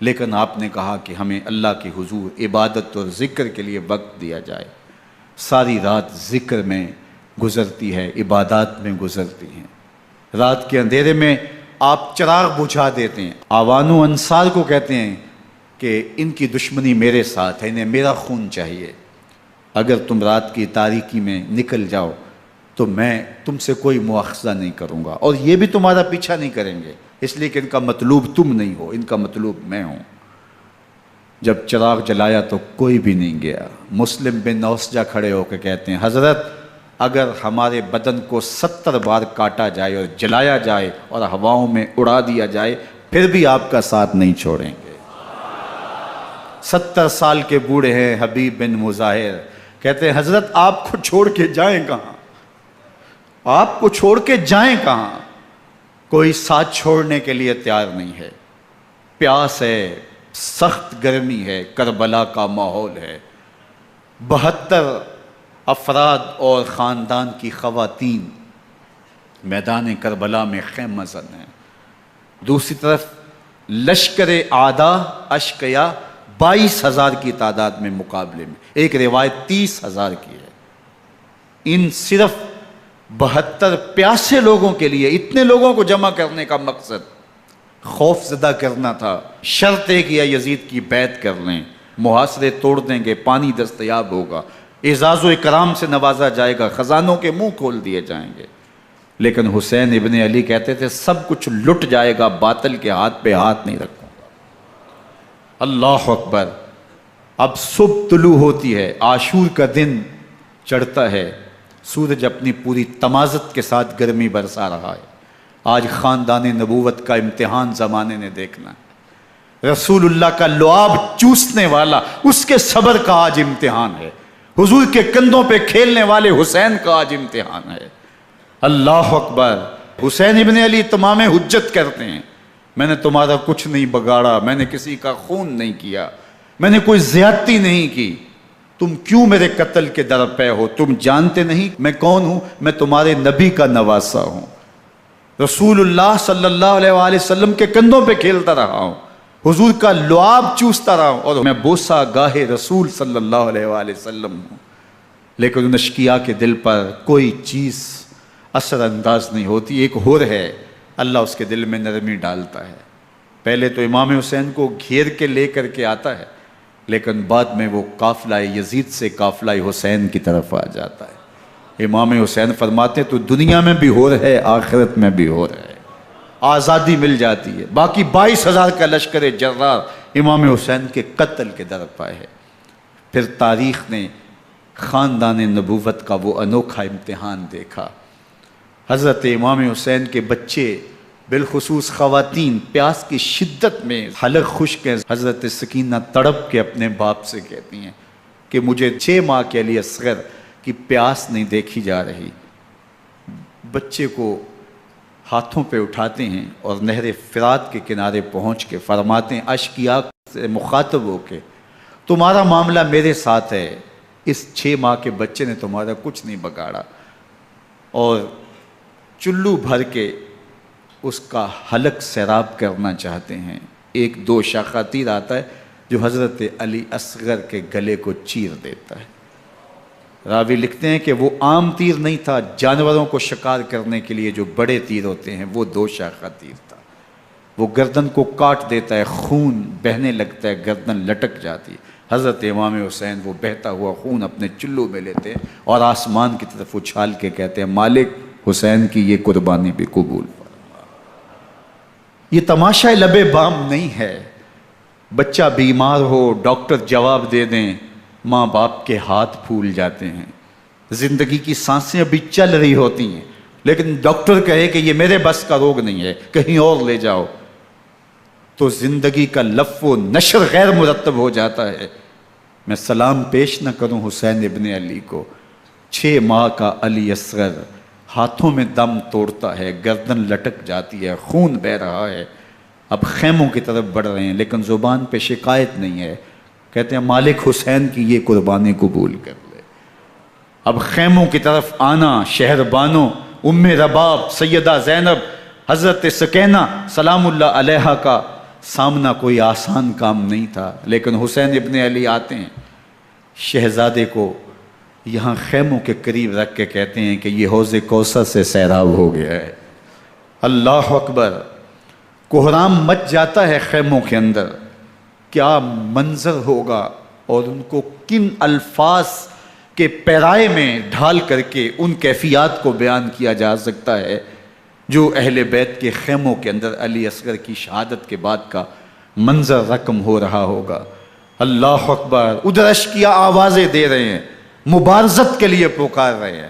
لیکن آپ نے کہا کہ ہمیں اللہ کے حضور عبادت اور ذکر کے لیے وقت دیا جائے۔ ساری رات ذکر میں گزرتی ہے، عبادات میں گزرتی ہیں۔ رات کے اندھیرے میں آپ چراغ بجھا دیتے ہیں۔ آوان و انصار کو کہتے ہیں کہ ان کی دشمنی میرے ساتھ ہے، انہیں میرا خون چاہیے، اگر تم رات کی تاریکی میں نکل جاؤ تو میں تم سے کوئی مواخذہ نہیں کروں گا، اور یہ بھی تمہارا پیچھا نہیں کریں گے، اس لیے کہ ان کا مطلوب تم نہیں ہو، ان کا مطلوب میں ہوں۔ جب چراغ جلایا تو کوئی بھی نہیں گیا۔ مسلم بن نوسجہ کھڑے ہو کے کہتے ہیں حضرت اگر ہمارے بدن کو 70 بار کاٹا جائے اور جلایا جائے اور ہواؤں میں اڑا دیا جائے پھر بھی آپ کا ساتھ نہیں چھوڑیں گے۔ 70 سال کے بوڑھے ہیں حبیب بن مظاہر، کہتے ہیں حضرت آپ کو چھوڑ کے جائیں کہاں، آپ کو چھوڑ کے جائیں کہاں، کوئی ساتھ چھوڑنے کے لیے تیار نہیں ہے۔ پیاس ہے، سخت گرمی ہے، کربلا کا ماحول ہے، 72 افراد اور خاندان کی خواتین میدان کربلا میں خیمہ زن ہیں۔ دوسری طرف لشکر اعداء اشقیا 22,000 کی تعداد میں مقابلے میں، ایک روایت 30,000 کی ہے۔ ان صرف 72 پیاسے لوگوں کے لیے اتنے لوگوں کو جمع کرنے کا مقصد خوف زدہ کرنا تھا۔ شرط ہے کہ یا یزید کی بیعت کر لیں، محاصرے توڑ دیں گے، پانی دستیاب ہوگا، اعزاز و اکرام سے نوازا جائے گا، خزانوں کے منہ کھول دیے جائیں گے۔ لیکن حسین ابن علی کہتے تھے سب کچھ لٹ جائے گا، باطل کے ہاتھ پہ ہاتھ نہیں رکھوں گا۔ اللہ اکبر۔ اب صبح طلوع ہوتی ہے، عاشور کا دن چڑھتا ہے، سورج اپنی پوری تمازت کے ساتھ گرمی برسا رہا ہے۔ آج خاندان نبوت کا امتحان زمانے نے دیکھنا ہے۔ رسول اللہ کا لعاب چوسنے والا اس کے صبر کا آج امتحان ہے، حضور کے کندھوں پہ کھیلنے والے حسین کا آج امتحان ہے۔ اللہ اکبر۔ حسین ابن علی تمام حجت کرتے ہیں میں نے تمہارا کچھ نہیں بگاڑا، میں نے کسی کا خون نہیں کیا، میں نے کوئی زیادتی نہیں کی، تم کیوں میرے قتل کے در پہ ہو؟ تم جانتے نہیں میں کون ہوں؟ میں تمہارے نبی کا نواسا ہوں، رسول اللہ صلی اللہ علیہ وآلہ وسلم کے کندھوں پہ کھیلتا رہا ہوں، حضور کا لعاب چوستا رہا ہوں، اور میں بوسہ گاہے رسول صلی اللہ علیہ وآلہ وسلم ہوں۔ لیکن ان اشقیاء کے دل پر کوئی چیز اثر انداز نہیں ہوتی۔ ایک ہور ہے، اللہ اس کے دل میں نرمی ڈالتا ہے۔ پہلے تو امام حسین کو گھیر کے لے کر کے آتا ہے، لیکن بعد میں وہ قافلہ یزید سے قافلہ حسین کی طرف آ جاتا ہے۔ امام حسین فرماتے تو دنیا میں بھی ہو رہے، آخرت میں بھی ہو رہے، آزادی مل جاتی ہے۔ باقی 22,000 کا لشکر جرار امام حسین کے قتل کے در پہ ہے۔ پھر تاریخ نے خاندان نبوت کا وہ انوکھا امتحان دیکھا۔ حضرت امام حسین کے بچے بالخصوص خواتین پیاس کی شدت میں حلق خشک ہیں۔ حضرت سکینہ تڑپ کے اپنے باپ سے کہتی ہیں کہ مجھے 6 ماہ کے علی اصغر کی پیاس نہیں دیکھی جا رہی۔ بچے کو ہاتھوں پہ اٹھاتے ہیں اور نہر فرات کے کنارے پہنچ کے فرماتے ہیں اشقیاء سے مخاطب ہو کے تمہارا معاملہ میرے ساتھ ہے، اس 6 ماہ کے بچے نے تمہارا کچھ نہیں بگاڑا، اور چلو بھر کے اس کا حلق سیراب کرنا چاہتے ہیں۔ ایک 2 شاخہ تیر آتا ہے جو حضرت علی اصغر کے گلے کو چیر دیتا ہے۔ راوی لکھتے ہیں کہ وہ عام تیر نہیں تھا، جانوروں کو شکار کرنے کے لیے جو بڑے تیر ہوتے ہیں وہ 2 شاخہ تیر تھا۔ وہ گردن کو کاٹ دیتا ہے، خون بہنے لگتا ہے، گردن لٹک جاتی ہے۔ حضرت امام حسین وہ بہتا ہوا خون اپنے چلو میں لیتے ہیں اور آسمان کی طرف اچھال کے کہتے ہیں مالک حسین کی یہ قربانی بھی قبول فرما۔ یہ تماشا لب بام نہیں ہے، بچہ بیمار ہو ڈاکٹر جواب دے دیں، ماں باپ کے ہاتھ پھول جاتے ہیں، زندگی کی سانسیں ابھی چل رہی ہوتی ہیں، لیکن ڈاکٹر کہے کہ یہ میرے بس کا روگ نہیں ہے، کہیں اور لے جاؤ، تو زندگی کا لف و نشر غیر مرتب ہو جاتا ہے۔ میں سلام پیش نہ کروں حسین ابن علی کو، 6 ماہ کا علی اصغر ہاتھوں میں دم توڑتا ہے، گردن لٹک جاتی ہے، خون بہہ رہا ہے، اب خیموں کی طرف بڑھ رہے ہیں، لیکن زبان پہ شکایت نہیں ہے، کہتے ہیں مالک حسین کی یہ قربانی قبول کر لے۔ اب خیموں کی طرف آنا، شہر بانوں ام رباب سیدہ زینب حضرت سکینہ سلام اللہ علیہا کا سامنا کوئی آسان کام نہیں تھا، لیکن حسین ابن علی آتے ہیں، شہزادے کو یہاں خیموں کے قریب رکھ کے کہتے ہیں کہ یہ حوض کوثر سے سیراب ہو گیا ہے۔ اللہ اکبر، کوہرام مچ جاتا ہے خیموں کے اندر، کیا منظر ہوگا، اور ان کو کن الفاظ کے پیرائے میں ڈھال کر کے ان کیفیات کو بیان کیا جا سکتا ہے جو اہل بیت کے خیموں کے اندر علی اصغر کی شہادت کے بعد کا منظر رقم ہو رہا ہوگا۔ اللہ اکبر، ادھر عشقیہ آوازیں دے رہے ہیں، مبارزت کے لیے پکار رہے ہیں۔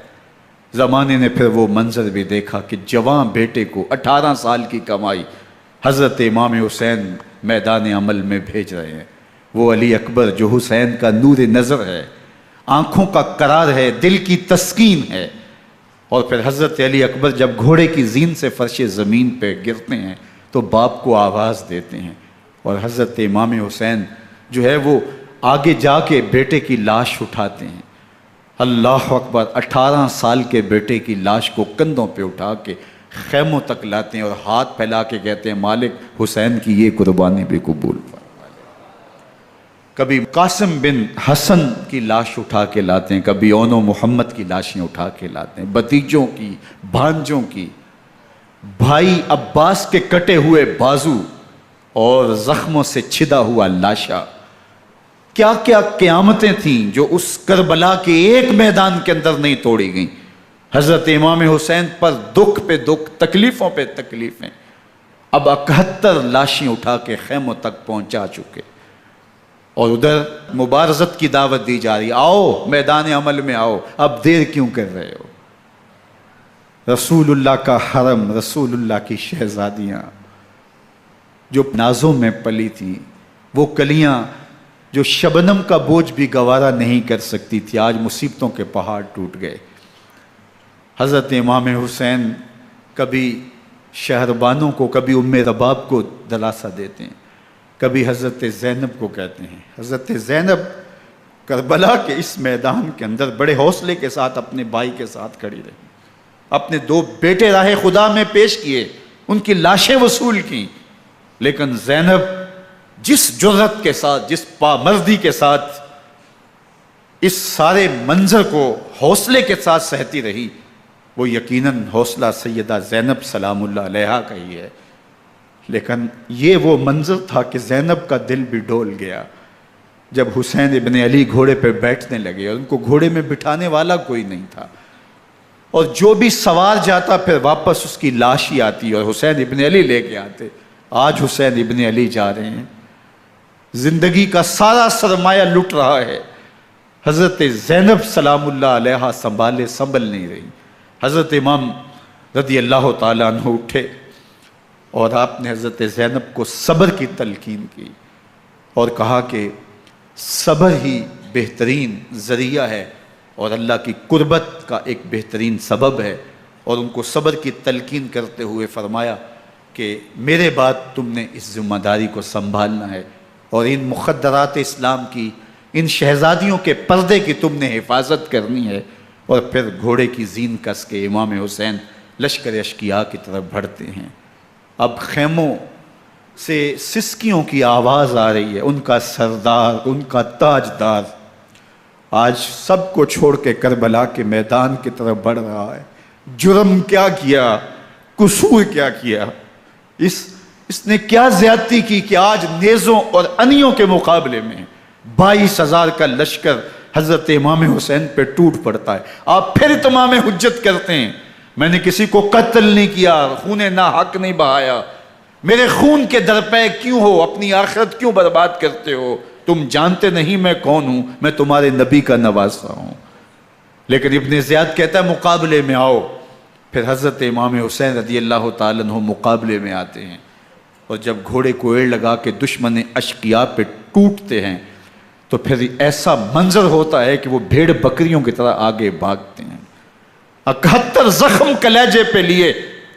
زمانے نے پھر وہ منظر بھی دیکھا کہ جوان بیٹے کو 18 سال کی کمائی حضرت امام حسین میدان عمل میں بھیج رہے ہیں۔ وہ علی اکبر جو حسین کا نور نظر ہے، آنکھوں کا قرار ہے، دل کی تسکین ہے۔ اور پھر حضرت علی اکبر جب گھوڑے کی زین سے فرش زمین پہ گرتے ہیں تو باپ کو آواز دیتے ہیں، اور حضرت امام حسین جو ہے وہ آگے جا کے بیٹے کی لاش اٹھاتے ہیں۔ اللہ اکبر، 18 سال کے بیٹے کی لاش کو کندھوں پہ اٹھا کے خیموں تک لاتے ہیں اور ہاتھ پھیلا کے کہتے ہیں مالک حسین کی یہ قربانی بھی قبول فرما۔ کبھی قاسم بن حسن کی لاش اٹھا کے لاتے ہیں، کبھی اون و محمد کی لاشیں اٹھا کے لاتے ہیں، بتیجوں کی، بھانجوں کی، بھائی عباس کے کٹے ہوئے بازو اور زخموں سے چھدا ہوا لاشا۔ کیا کیا قیامتیں تھیں جو اس کربلا کے ایک میدان کے اندر نہیں توڑی گئیں۔ حضرت امام حسین پر دکھ پہ دکھ، تکلیفوں پہ تکلیفیں، اب 71 لاشیں اٹھا کے خیموں تک پہنچا چکے، اور ادھر مبارزت کی دعوت دی جا رہی، آؤ میدان عمل میں آؤ، اب دیر کیوں کر رہے ہو۔ رسول اللہ کا حرم، رسول اللہ کی شہزادیاں جو نازوں میں پلی تھیں، وہ کلیاں جو شبنم کا بوجھ بھی گوارا نہیں کر سکتی تھی، آج مصیبتوں کے پہاڑ ٹوٹ گئے۔ حضرت امام حسین کبھی شہربانوں کو، کبھی ام رباب کو دلاسا دیتے ہیں، کبھی حضرت زینب کو کہتے ہیں۔ حضرت زینب کربلا کے اس میدان کے اندر بڑے حوصلے کے ساتھ اپنے بھائی کے ساتھ کھڑی رہی، اپنے 2 بیٹے راہ خدا میں پیش کیے، ان کی لاشیں وصول کی، لیکن زینب جس جرأت کے ساتھ، جس پامردی کے ساتھ اس سارے منظر کو حوصلے کے ساتھ سہتی رہی، وہ یقیناً حوصلہ سیدہ زینب سلام اللہ علیہا کا ہی ہے۔ لیکن یہ وہ منظر تھا کہ زینب کا دل بھی ڈول گیا جب حسین ابن علی گھوڑے پہ بیٹھنے لگے، اور ان کو گھوڑے میں بٹھانے والا کوئی نہیں تھا، اور جو بھی سوار جاتا پھر واپس اس کی لاش ہی آتی اور حسین ابن علی لے کے آتے۔ آج حسین ابن علی جا رہے ہیں، زندگی کا سارا سرمایہ لٹ رہا ہے، حضرت زینب سلام اللہ علیہا سنبھل نہیں رہی۔ حضرت امام رضی اللہ تعالیٰ عنہ اٹھے اور آپ نے حضرت زینب کو صبر کی تلقین کی اور کہا کہ صبر ہی بہترین ذریعہ ہے اور اللہ کی قربت کا ایک بہترین سبب ہے، اور ان کو صبر کی تلقین کرتے ہوئے فرمایا کہ میرے بعد تم نے اس ذمہ داری کو سنبھالنا ہے، اور ان مخدرات اسلام کی، ان شہزادیوں کے پردے کی تم نے حفاظت کرنی ہے۔ اور پھر گھوڑے کی زین کس کے امام حسین لشکر اشقیاء کی طرف بڑھتے ہیں۔ اب خیموں سے سسکیوں کی آواز آ رہی ہے، ان کا سردار، ان کا تاجدار آج سب کو چھوڑ کے کربلا کے میدان کی طرف بڑھ رہا ہے۔ جرم کیا کیا، قصور کیا کیا، اس نے کیا زیادتی کی کہ آج نیزوں اور انیوں کے مقابلے میں 22,000 کا لشکر حضرت امام حسین پہ ٹوٹ پڑتا ہے۔ آپ پھر تمام حجت کرتے ہیں میں نے کسی کو قتل نہیں کیا، خون ناحق نہیں بہایا، میرے خون کے درپے کیوں ہو، اپنی آخرت کیوں برباد کرتے ہو، تم جانتے نہیں میں کون ہوں، میں تمہارے نبی کا نواسا ہوں۔ لیکن ابن زیاد کہتا ہے مقابلے میں آؤ۔ پھر حضرت امام حسین رضی اللہ تعالیٰ عنہ مقابلے میں آتے ہیں، اور جب گھوڑے کو ایڑ لگا کے دشمن اشقیاء پہ ٹوٹتے ہیں تو پھر ایسا منظر ہوتا ہے کہ وہ بھیڑ بکریوں کی طرح آگے بھاگتے ہیں۔ 71 زخم کلیجے پہ لیے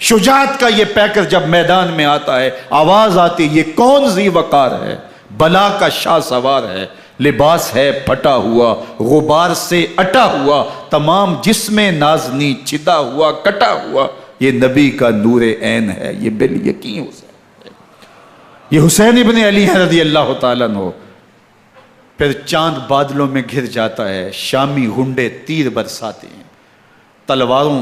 شجاعت کا یہ پیکر جب میدان میں آتا ہے، آواز آتی، یہ کون ذی وقار ہے، بلا کا شاہ سوار ہے، لباس ہے پھٹا ہوا غبار سے اٹا ہوا، تمام جسم نازنی چھدا ہوا کٹا ہوا، یہ نبی کا نور عین ہے، یہ بالیقین حسین ہے، یہ حسین ابن علی ہے رضی اللہ تعالیٰ عنہ۔ پھر چاند بادلوں میں گھر جاتا ہے، شامی غنڈے تیر برساتے ہیں، تلواروں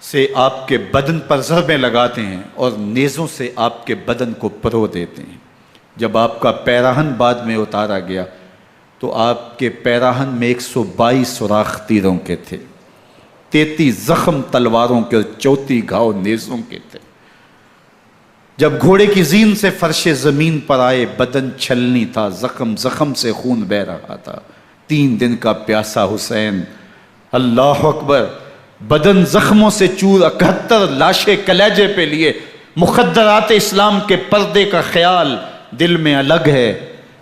سے آپ کے بدن پر ضربیں لگاتے ہیں اور نیزوں سے آپ کے بدن کو پرو دیتے ہیں۔ جب آپ کا پیراہن بعد میں اتارا گیا تو آپ کے پیراہن میں 122 سوراخ تیروں کے تھے، 33 زخم تلواروں کے اور 34 گھاؤ نیزوں کے تھے۔ جب گھوڑے کی زین سے فرش زمین پر آئے، بدن چھلنی تھا، زخم زخم سے خون بہہ رہا تھا، 3 دن کا پیاسا حسین، اللہ اکبر، بدن زخموں سے چور، 71 لاشیں کلیجے پہ لیے، مخدرات اسلام کے پردے کا خیال دل میں الگ ہے،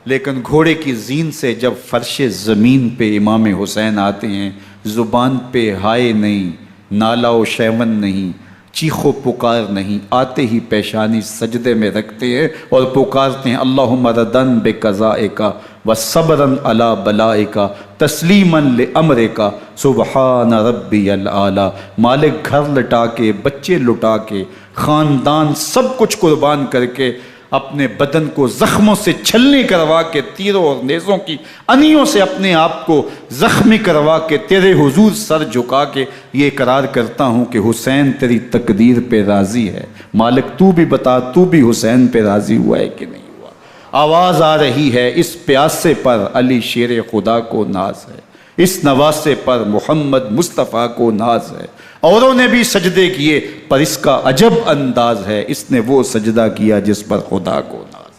لیکن گھوڑے کی زین سے جب فرش زمین پہ امام حسین آتے ہیں، زبان پہ ہائے نہیں، نالا و شیون نہیں، چیخ و پکار نہیں، آتے ہی پیشانی سجدے میں رکھتے ہیں اور پکارتے ہیں اللہم ردن بقضائک وصبرن علی بلائک تسلیما لامرک سبحان ربی العالی۔ مالک گھر لٹا کے، بچے لٹا کے، خاندان سب کچھ قربان کر کے، اپنے بدن کو زخموں سے چھلنی کروا کے، تیروں اور نیزوں کی انیوں سے اپنے آپ کو زخمی کروا کے، تیرے حضور سر جھکا کے یہ اقرار کرتا ہوں کہ حسین تیری تقدیر پہ راضی ہے، مالک تو بھی بتا، تو بھی حسین پہ راضی ہوا ہے کہ نہیں ہوا۔ آواز آ رہی ہے، اس پیاسے پر علی شیر خدا کو ناز ہے، اس نواسے پر محمد مصطفیٰ کو ناز ہے۔ اوروں نے بھی سجدے کیے پر اس کا عجب انداز ہے، اس نے وہ سجدہ کیا جس پر خدا کو ناز۔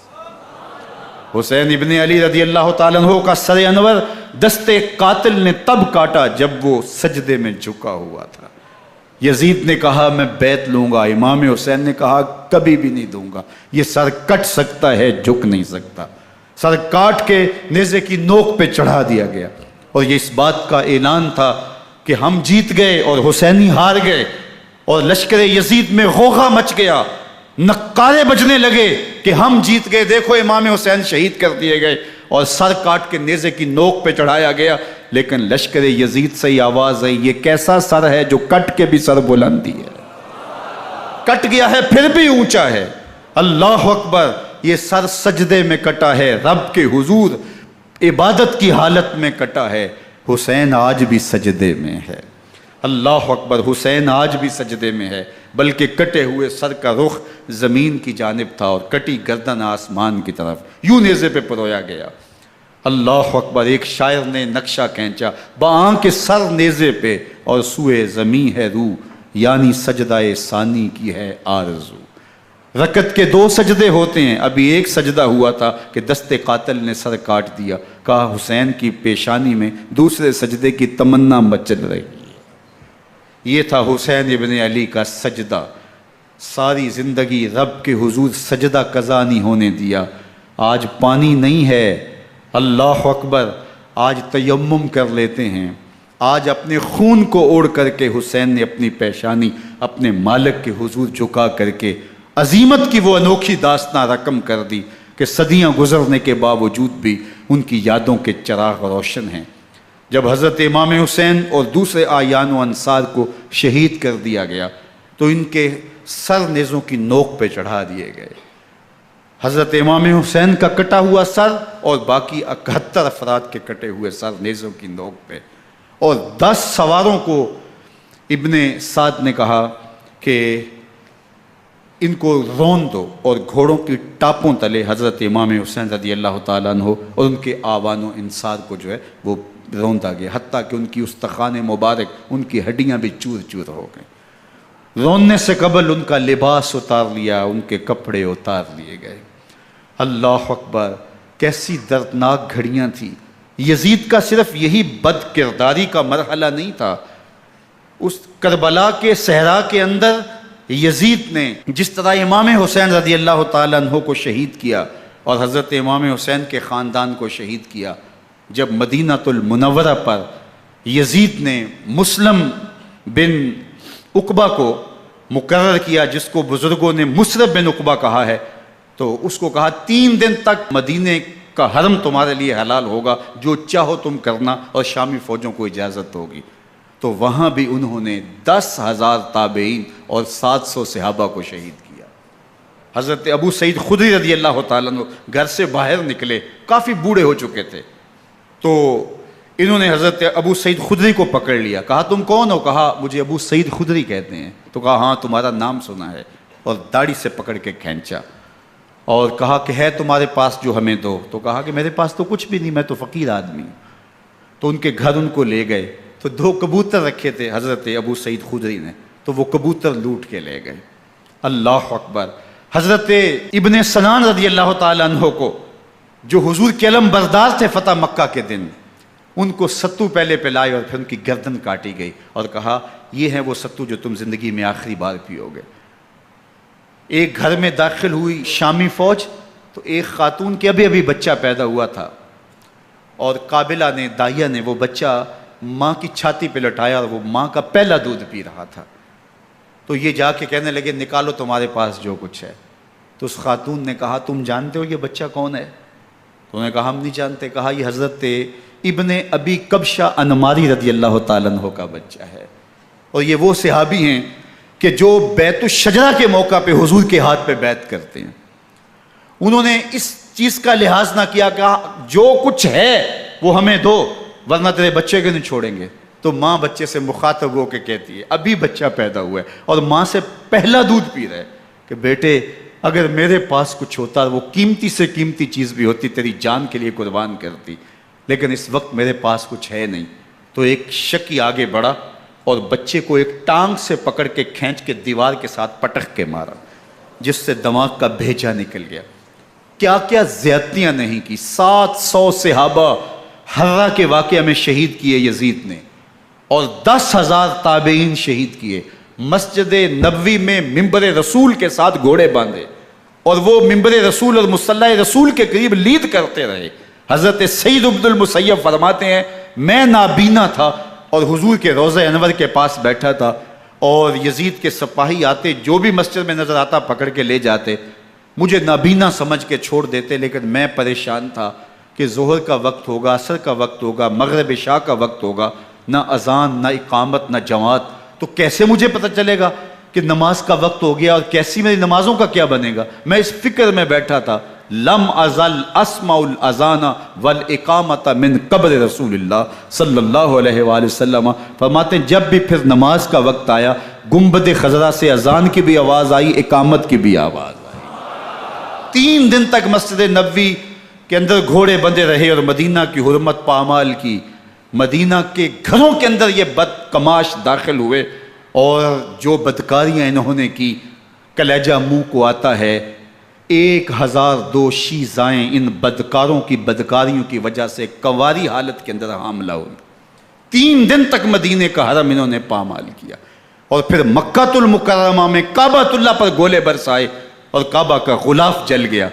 حسین ابن علی رضی اللہ تعالیٰ عنہ کا سر انور دست قاتل نے تب کاٹا جب وہ سجدے میں جھکا ہوا تھا۔ یزید نے کہا میں بیعت لوں گا، امام حسین نے کہا کبھی بھی نہیں دوں گا، یہ سر کٹ سکتا ہے جھک نہیں سکتا۔ سر کاٹ کے نیزے کی نوک پہ چڑھا دیا گیا اور یہ اس بات کا اعلان تھا کہ ہم جیت گئے اور حسینی ہار گئے، اور لشکر یزید میں غوغا مچ گیا، نقارے بجنے لگے کہ ہم جیت گئے، دیکھو امام حسین شہید کر دیے گئے، اور سر کاٹ کے نیزے کی نوک پہ چڑھایا گیا۔ لیکن لشکر یزید سے ہی آواز آئی یہ کیسا سر ہے جو کٹ کے بھی سر بلندی ہے، کٹ گیا ہے پھر بھی اونچا ہے، اللہ اکبر، یہ سر سجدے میں کٹا ہے، رب کے حضور عبادت کی حالت میں کٹا ہے۔ حسین آج بھی سجدے میں ہے، اللہ اکبر، حسین آج بھی سجدے میں ہے، بلکہ کٹے ہوئے سر کا رخ زمین کی جانب تھا اور کٹی گردن آسمان کی طرف، یوں نیزے پہ پرویا گیا۔ اللہ اکبر، ایک شاعر نے نقشہ کھینچا، بآنکھ سر نیزے پہ اور سوئے زمین ہے روح، یعنی سجدہ ثانی کی ہے آرزو۔ رکعت کے 2 سجدے ہوتے ہیں، ابھی ایک سجدہ ہوا تھا کہ دست قاتل نے سر کاٹ دیا، کہا حسین کی پیشانی میں دوسرے سجدے کی تمنا مچل رہی ہے۔ یہ تھا حسین ابن علی کا سجدہ، ساری زندگی رب کے حضور سجدہ قضا نہیں ہونے دیا۔ آج پانی نہیں ہے، اللہ اکبر، آج تیمم کر لیتے ہیں، آج اپنے خون کو اوڑھ کر کے حسین نے اپنی پیشانی اپنے مالک کے حضور جھکا کر کے عظیمت کی وہ انوکھی داستان رقم کر دی کہ صدیاں گزرنے کے باوجود بھی ان کی یادوں کے چراغ روشن ہیں۔ جب حضرت امام حسین اور دوسرے آیان و انصار کو شہید کر دیا گیا تو ان کے سر نیزوں کی نوک پہ چڑھا دیے گئے، حضرت امام حسین کا کٹا ہوا سر اور باقی 71 افراد کے کٹے ہوئے سر نیزوں کی نوک پہ، اور 10 سواروں کو ابن سعد نے کہا کہ ان کو رون دو، اور گھوڑوں کی ٹاپوں تلے حضرت امام حسین رضی اللہ تعالیٰ عنہ اور ان کے آوان و انصار کو جو ہے وہ روندا گیا، حتیٰ کہ ان کی استخوان مبارک، ان کی ہڈیاں بھی چور چور ہو گئیں۔ روننے سے قبل ان کا لباس اتار لیا، ان کے کپڑے اتار لیے گئے۔ اللہ اکبر، کیسی دردناک گھڑیاں تھیں۔ یزید کا صرف یہی بد کرداری کا مرحلہ نہیں تھا، اس کربلا کے صحرا کے اندر یزید نے جس طرح امام حسین رضی اللہ تعالیٰ عنہ کو شہید کیا اور حضرت امام حسین کے خاندان کو شہید کیا، جب مدینہ المنورہ پر یزید نے مسلم بن عقبہ کو مقرر کیا، جس کو بزرگوں نے مصرب بن عقبہ کہا ہے، تو اس کو کہا 3 دن تک مدینے کا حرم تمہارے لیے حلال ہوگا، جو چاہو تم کرنا، اور شامی فوجوں کو اجازت ہوگی۔ تو وہاں بھی انہوں نے 10,000 تابعین اور 700 صحابہ کو شہید کیا۔ حضرت ابو سعید خدری رضی اللہ تعالیٰ عنہ گھر سے باہر نکلے، کافی بوڑھے ہو چکے تھے، تو انہوں نے حضرت ابو سعید خدری کو پکڑ لیا، کہا تم کون ہو؟ کہا مجھے ابو سعید خدری کہتے ہیں۔ تو کہا ہاں تمہارا نام سنا ہے، اور داڑھی سے پکڑ کے کھینچا اور کہا کہ ہے تمہارے پاس جو ہمیں دو؟ تو کہا کہ میرے پاس تو کچھ بھی نہیں، میں تو فقیر آدمی ہوں۔ تو ان کے گھر ان کو لے گئے، تو 2 کبوتر رکھے تھے حضرت ابو سعید خدری نے، تو وہ کبوتر لوٹ کے لے گئے۔ اللہ اکبر۔ حضرت ابن سنان رضی اللہ تعالیٰ عنہ کو، جو حضور کے علم بردار تھے فتح مکہ کے دن، ان کو ستو پہلے پلائے اور پھر ان کی گردن کاٹی گئی، اور کہا یہ ہے وہ ستو جو تم زندگی میں آخری بار پیو گے۔ ایک گھر میں داخل ہوئی شامی فوج، تو ایک خاتون کے ابھی ابھی بچہ پیدا ہوا تھا، اور قابلہ نے، دائیہ نے، وہ بچہ ماں کی چھاتی پہ لٹایا، اور وہ ماں کا پہلا دودھ پی رہا تھا۔ تو یہ جا کے کہنے لگے نکالو تمہارے پاس جو کچھ ہے۔ تو اس خاتون نے کہا تم جانتے ہو یہ بچہ کون ہے؟ تو انہوں نے کہا ہم نہیں جانتے۔ کہا یہ حضرت ابن ابی کبشہ انماری رضی اللہ تعالیٰ عنہ کا بچہ ہے، اور یہ وہ صحابی ہیں کہ جو بیت الشجرہ کے موقع پہ حضور کے ہاتھ پہ بیعت کرتے ہیں۔ انہوں نے اس چیز کا لحاظ نہ کیا کہ جو کچھ ہے وہ ہمیں دو، ورنہ تیرے بچے کو نہیں چھوڑیں گے۔ تو ماں بچے سے مخاطب ہو کے کہتی ہے، ابھی بچہ پیدا ہوا ہے اور ماں سے پہلا دودھ پی رہا ہے، کہ بیٹے اگر میرے پاس کچھ ہوتا، وہ قیمتی سے قیمتی چیز بھی ہوتی، تیری جان کے لیے قربان کرتی، لیکن اس وقت میرے پاس کچھ ہے نہیں۔ تو ایک شکی آگے بڑھا اور بچے کو ایک ٹانگ سے پکڑ کے کھینچ کے دیوار کے ساتھ پٹک کے مارا، جس سے دماغ کا بھیجا نکل گیا۔ کیا کیا زیادتیاں نہیں کی۔ 700 صحابہ حرہ کے واقعہ میں شہید کیے یزید نے، اور 10,000 تابعین شہید کیے۔ مسجد نبوی میں ممبر رسول کے ساتھ گھوڑے باندھے، اور وہ ممبر رسول اور مصلی رسول کے قریب لید کرتے رہے۔ حضرت سعید عبد المسیب فرماتے ہیں میں نابینا تھا اور حضور کے روضہ انور کے پاس بیٹھا تھا، اور یزید کے سپاہی آتے، جو بھی مسجد میں نظر آتا پکڑ کے لے جاتے، مجھے نابینا سمجھ کے چھوڑ دیتے، لیکن میں پریشان تھا کہ ظہر کا وقت ہوگا، عصر کا وقت ہوگا، مغرب عشاء کا وقت ہوگا، نہ اذان، نہ اقامت، نہ جماعت، تو کیسے مجھے پتہ چلے گا کہ نماز کا وقت ہو گیا، اور کیسی میری نمازوں کا کیا بنے گا؟ میں اس فکر میں بیٹھا تھا۔ لم ازل اسمع الاذان والاقامت من قبر رسول اللہ صلی اللہ علیہ وآلہ وسلم۔ فرماتے ہیں جب بھی پھر نماز کا وقت آیا، گنبد خضرا سے اذان کی بھی آواز آئی، اقامت کی بھی آواز آئی۔ 3 دن تک مسجد نبوی کے اندر گھوڑے بندے رہے، اور مدینہ کی حرمت پامال کی۔ مدینہ کے گھروں کے اندر یہ بدکماش داخل ہوئے، اور جو بدکاریاں انہوں نے کی، کلیجہ منہ کو آتا ہے۔ 1002 شیزائیں ان بدکاروں کی بدکاریوں کی وجہ سے کنواری حالت کے اندر حاملہ ہوئی۔ 3 دن تک مدینے کا حرم انہوں نے پامال کیا، اور پھر مکہ المکرمہ میں کعبۃ اللہ پر گولے برسائے، اور کعبہ کا غلاف جل گیا۔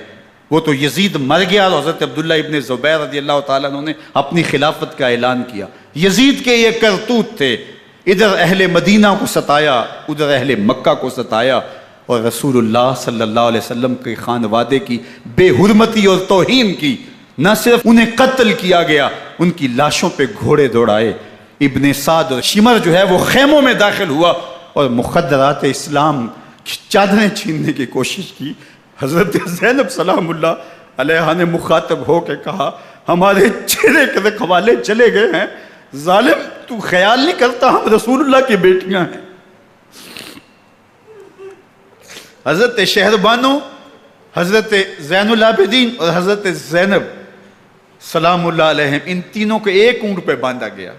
وہ تو یزید مر گیا، اور حضرت عبداللہ ابن زبیر رضی اللہ تعالیٰ عنہ نے اپنی خلافت کا اعلان کیا۔ یزید کے یہ کرتوت تھے، ادھر اہل مدینہ کو ستایا، ادھر اہل مکہ کو ستایا، اور رسول اللہ صلی اللہ علیہ وسلم کے خانوادے کی بے حرمتی اور توہین کی۔ نہ صرف انہیں قتل کیا گیا، ان کی لاشوں پہ گھوڑے دوڑائے۔ ابن سعد اور شمر جو ہے وہ خیموں میں داخل ہوا، اور مخدرات اسلام کی چادریں چھیننے کی کوشش کی۔ حضرت زینب سلام اللہ علیہ نے مخاطب ہو کے کہا ہمارے چہرے کے رکھوالے چلے گئے ہیں، ظالم تو خیال نہیں کرتا ہم رسول اللہ کی بیٹیاں ہیں۔ حضرت شہربانو، حضرت زین العابدین اور حضرت زینب سلام اللہ علیہم، ان تینوں کو ایک اونٹ پہ باندھا گیا،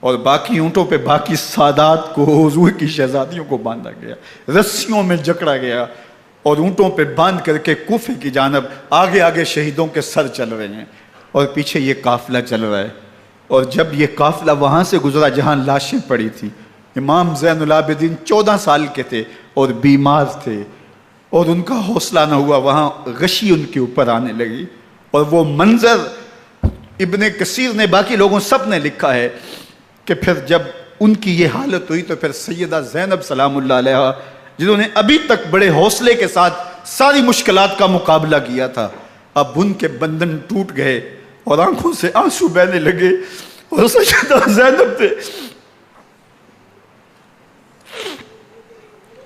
اور باقی اونٹوں پہ باقی سادات کو، حضور کی شہزادیوں کو باندھا گیا، رسیوں میں جکڑا گیا، اور اونٹوں پہ باندھ کر کے کوفے کی جانب آگے آگے شہیدوں کے سر چل رہے ہیں، اور پیچھے یہ قافلہ چل رہا ہے۔ اور جب یہ قافلہ وہاں سے گزرا جہاں لاشیں پڑی تھیں، امام زین العابدین 14 سال کے تھے اور بیمار تھے، اور ان کا حوصلہ نہ ہوا، وہاں غشی ان کے اوپر آنے لگی، اور وہ منظر ابن کثیر نے، باقی لوگوں سب نے لکھا ہے کہ پھر جب ان کی یہ حالت ہوئی تو پھر سیدہ زینب سلام اللہ علیہ، جنہوں نے ابھی تک بڑے حوصلے کے ساتھ ساری مشکلات کا مقابلہ کیا تھا، اب ان کے بندن ٹوٹ گئے اور آنکھوں سے آنسو بہنے لگے، اور سیدہ زینب نے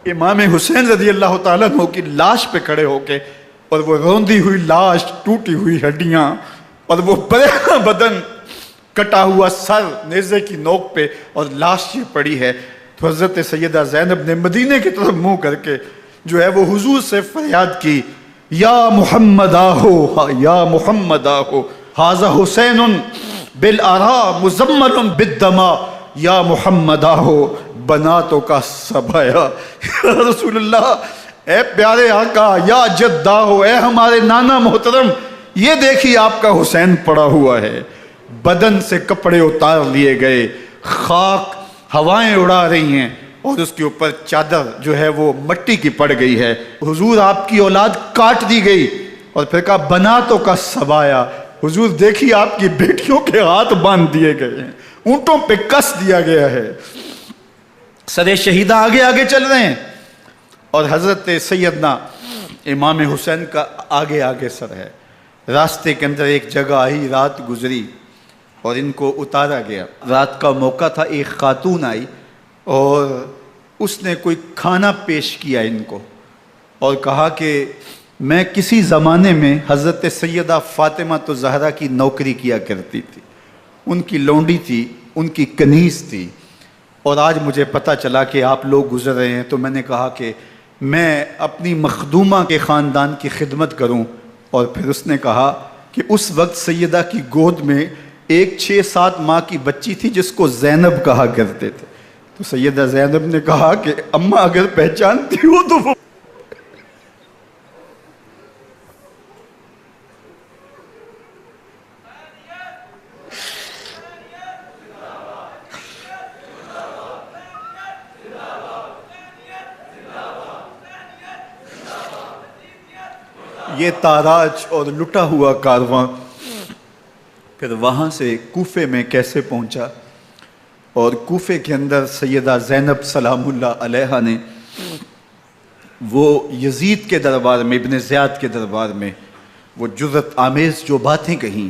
امام حسین رضی اللہ تعالیٰ عنہ کی لاش پہ کھڑے ہو کے، اور وہ روندی ہوئی لاش، ٹوٹی ہوئی ہڈیاں، اور وہ برینا بدن، کٹا ہوا سر نیزے کی نوک پہ، اور لاش یہ پڑی ہے، تو حضرت سیدہ زینب نے مدینے کی طرف منہ کر کے جو ہے وہ حضور سے فریاد کی، یا محمد آہو، یا محمد آہو، ھذا حسین بالآراء مزمل بالدماء، یا محمد آہو بناتوں کا سبایا۔ یا رسول اللہ، اے پیارے آقا، یا جد آہو، اے ہمارے نانا محترم، یہ دیکھیے آپ کا حسین پڑا ہوا ہے۔ بدن سے کپڑے اتار لیے گئے، خاک ہوائیں اڑا رہی ہیں، اور اس کے اوپر چادر جو ہے وہ مٹی کی پڑ گئی ہے۔ حضور آپ کی اولاد کاٹ دی گئی، اور پھر کہا بناتوں کا سبایا، حضور دیکھیے آپ کی بیٹیوں کے ہاتھ باندھ دیے گئے ہیں، اونٹوں پہ کس دیا گیا ہے، سر شہیدہ آگے آگے چل رہے ہیں، اور حضرت سیدنا امام حسین کا آگے آگے سر ہے۔ راستے کے اندر ایک جگہ آئی، رات گزری اور ان کو اتارا گیا۔ رات کا موقع تھا، ایک خاتون آئی اور اس نے کوئی کھانا پیش کیا ان کو، اور کہا کہ میں کسی زمانے میں حضرت سیدہ فاطمہ تو زہرا کی نوکری کیا کرتی تھی، ان کی لونڈی تھی، ان کی کنیز تھی، اور آج مجھے پتہ چلا کہ آپ لوگ گزر رہے ہیں، تو میں نے کہا کہ میں اپنی مخدومہ کے خاندان کی خدمت کروں۔ اور پھر اس نے کہا کہ اس وقت سیدہ کی گود میں ایک 6-7 ماہ کی بچی تھی جس کو زینب کہا کرتے تھے، تو سیدہ زینب نے کہا کہ اماں اگر پہچانتی ہو تو وہ یہ تاراج اور لٹا ہوا کارواں پھر وہاں سے کوفے میں کیسے پہنچا، اور کوفے کے اندر سیدہ زینب سلام اللہ علیہا نے وہ یزید کے دربار میں، ابن زیاد کے دربار میں وہ جرأت آمیز جو باتیں کہیں،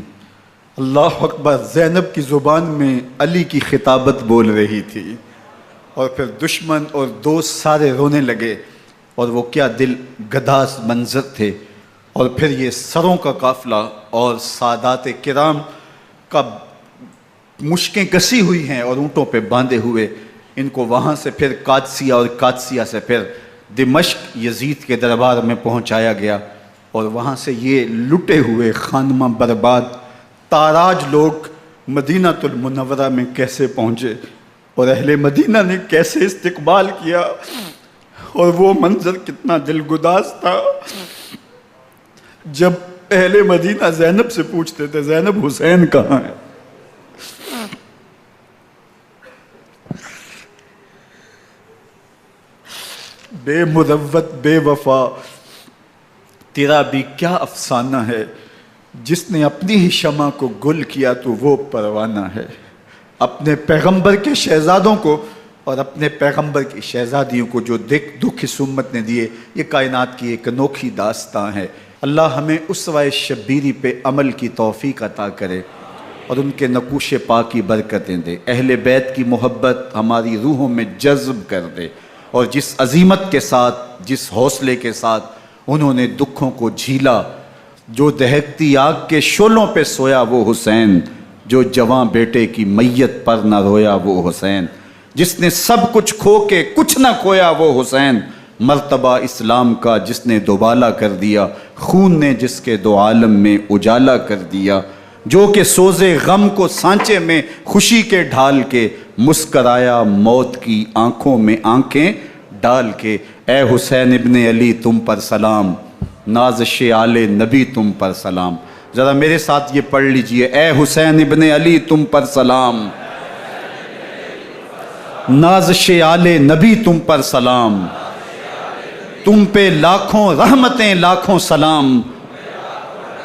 اللہ اکبر، زینب کی زبان میں علی کی خطابت بول رہی تھی، اور پھر دشمن اور دوست سارے رونے لگے، اور وہ کیا دل گداز منظر تھے۔ اور پھر یہ سروں کا قافلہ اور سادات کرام کا مشکیں کسی ہوئی ہیں اور اونٹوں پہ باندھے ہوئے، ان کو وہاں سے پھر قادسیہ، اور قادسیہ سے پھر دمشق یزید کے دربار میں پہنچایا گیا، اور وہاں سے یہ لٹے ہوئے خانمہ برباد تاراج لوگ مدینہ المنورہ میں کیسے پہنچے، اور اہل مدینہ نے کیسے استقبال کیا، اور وہ منظر کتنا دلگداز تھا جب اہل مدینہ زینب سے پوچھتے تھے زینب حسین کہاں ہے؟ بے مروت بے وفا تیرا بھی کیا افسانہ ہے، جس نے اپنی ہی شمع کو گل کیا تو وہ پروانہ ہے۔ اپنے پیغمبر کے شہزادوں کو اور اپنے پیغمبر کی شہزادیوں کو جو دکھ اس امت نے دیے، یہ کائنات کی ایک انوکھی داستان ہے۔ اللہ ہمیں اسوہ شبیری پہ عمل کی توفیق عطا کرے اور ان کے نقوش پاک کی برکتیں دے، اہل بیت کی محبت ہماری روحوں میں جذب کر دے، اور جس عظیمت کے ساتھ، جس حوصلے کے ساتھ انہوں نے دکھوں کو جھیلا، جو دہکتی آگ کے شعلوں پہ سویا وہ حسین، جو جواں بیٹے کی میت پر نہ رویا وہ حسین، جس نے سب کچھ کھو کے کچھ نہ کھویا وہ حسین، مرتبہ اسلام کا جس نے دوبالا کر دیا، خون نے جس کے دو عالم میں اجالا کر دیا، جو کہ سوزے غم کو سانچے میں خوشی کے ڈھال کے مسکرایا موت کی آنکھوں میں آنکھیں ڈال کے۔ اے حسین ابن علی تم پر سلام، نازش آل نبی تم پر سلام۔ ذرا میرے ساتھ یہ پڑھ لیجئے، اے حسین ابن علی تم پر سلام، نازش آل نبی تم پر سلام، تم پہ لاکھوں رحمتیں لاکھوں سلام،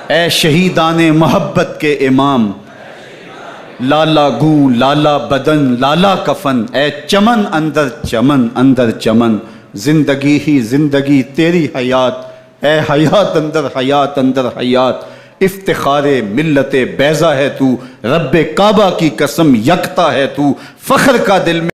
اے شہیدان محبت کے امام، لالا گوں لالا بدن لالا کفن، اے چمن اندر چمن اندر چمن، زندگی ہی زندگی تیری حیات اے حیات اندر حیات اندر حیات، افتخار ملت بیضا ہے تو، رب کعبہ کی قسم یکتا ہے تو، فخر کا دل میں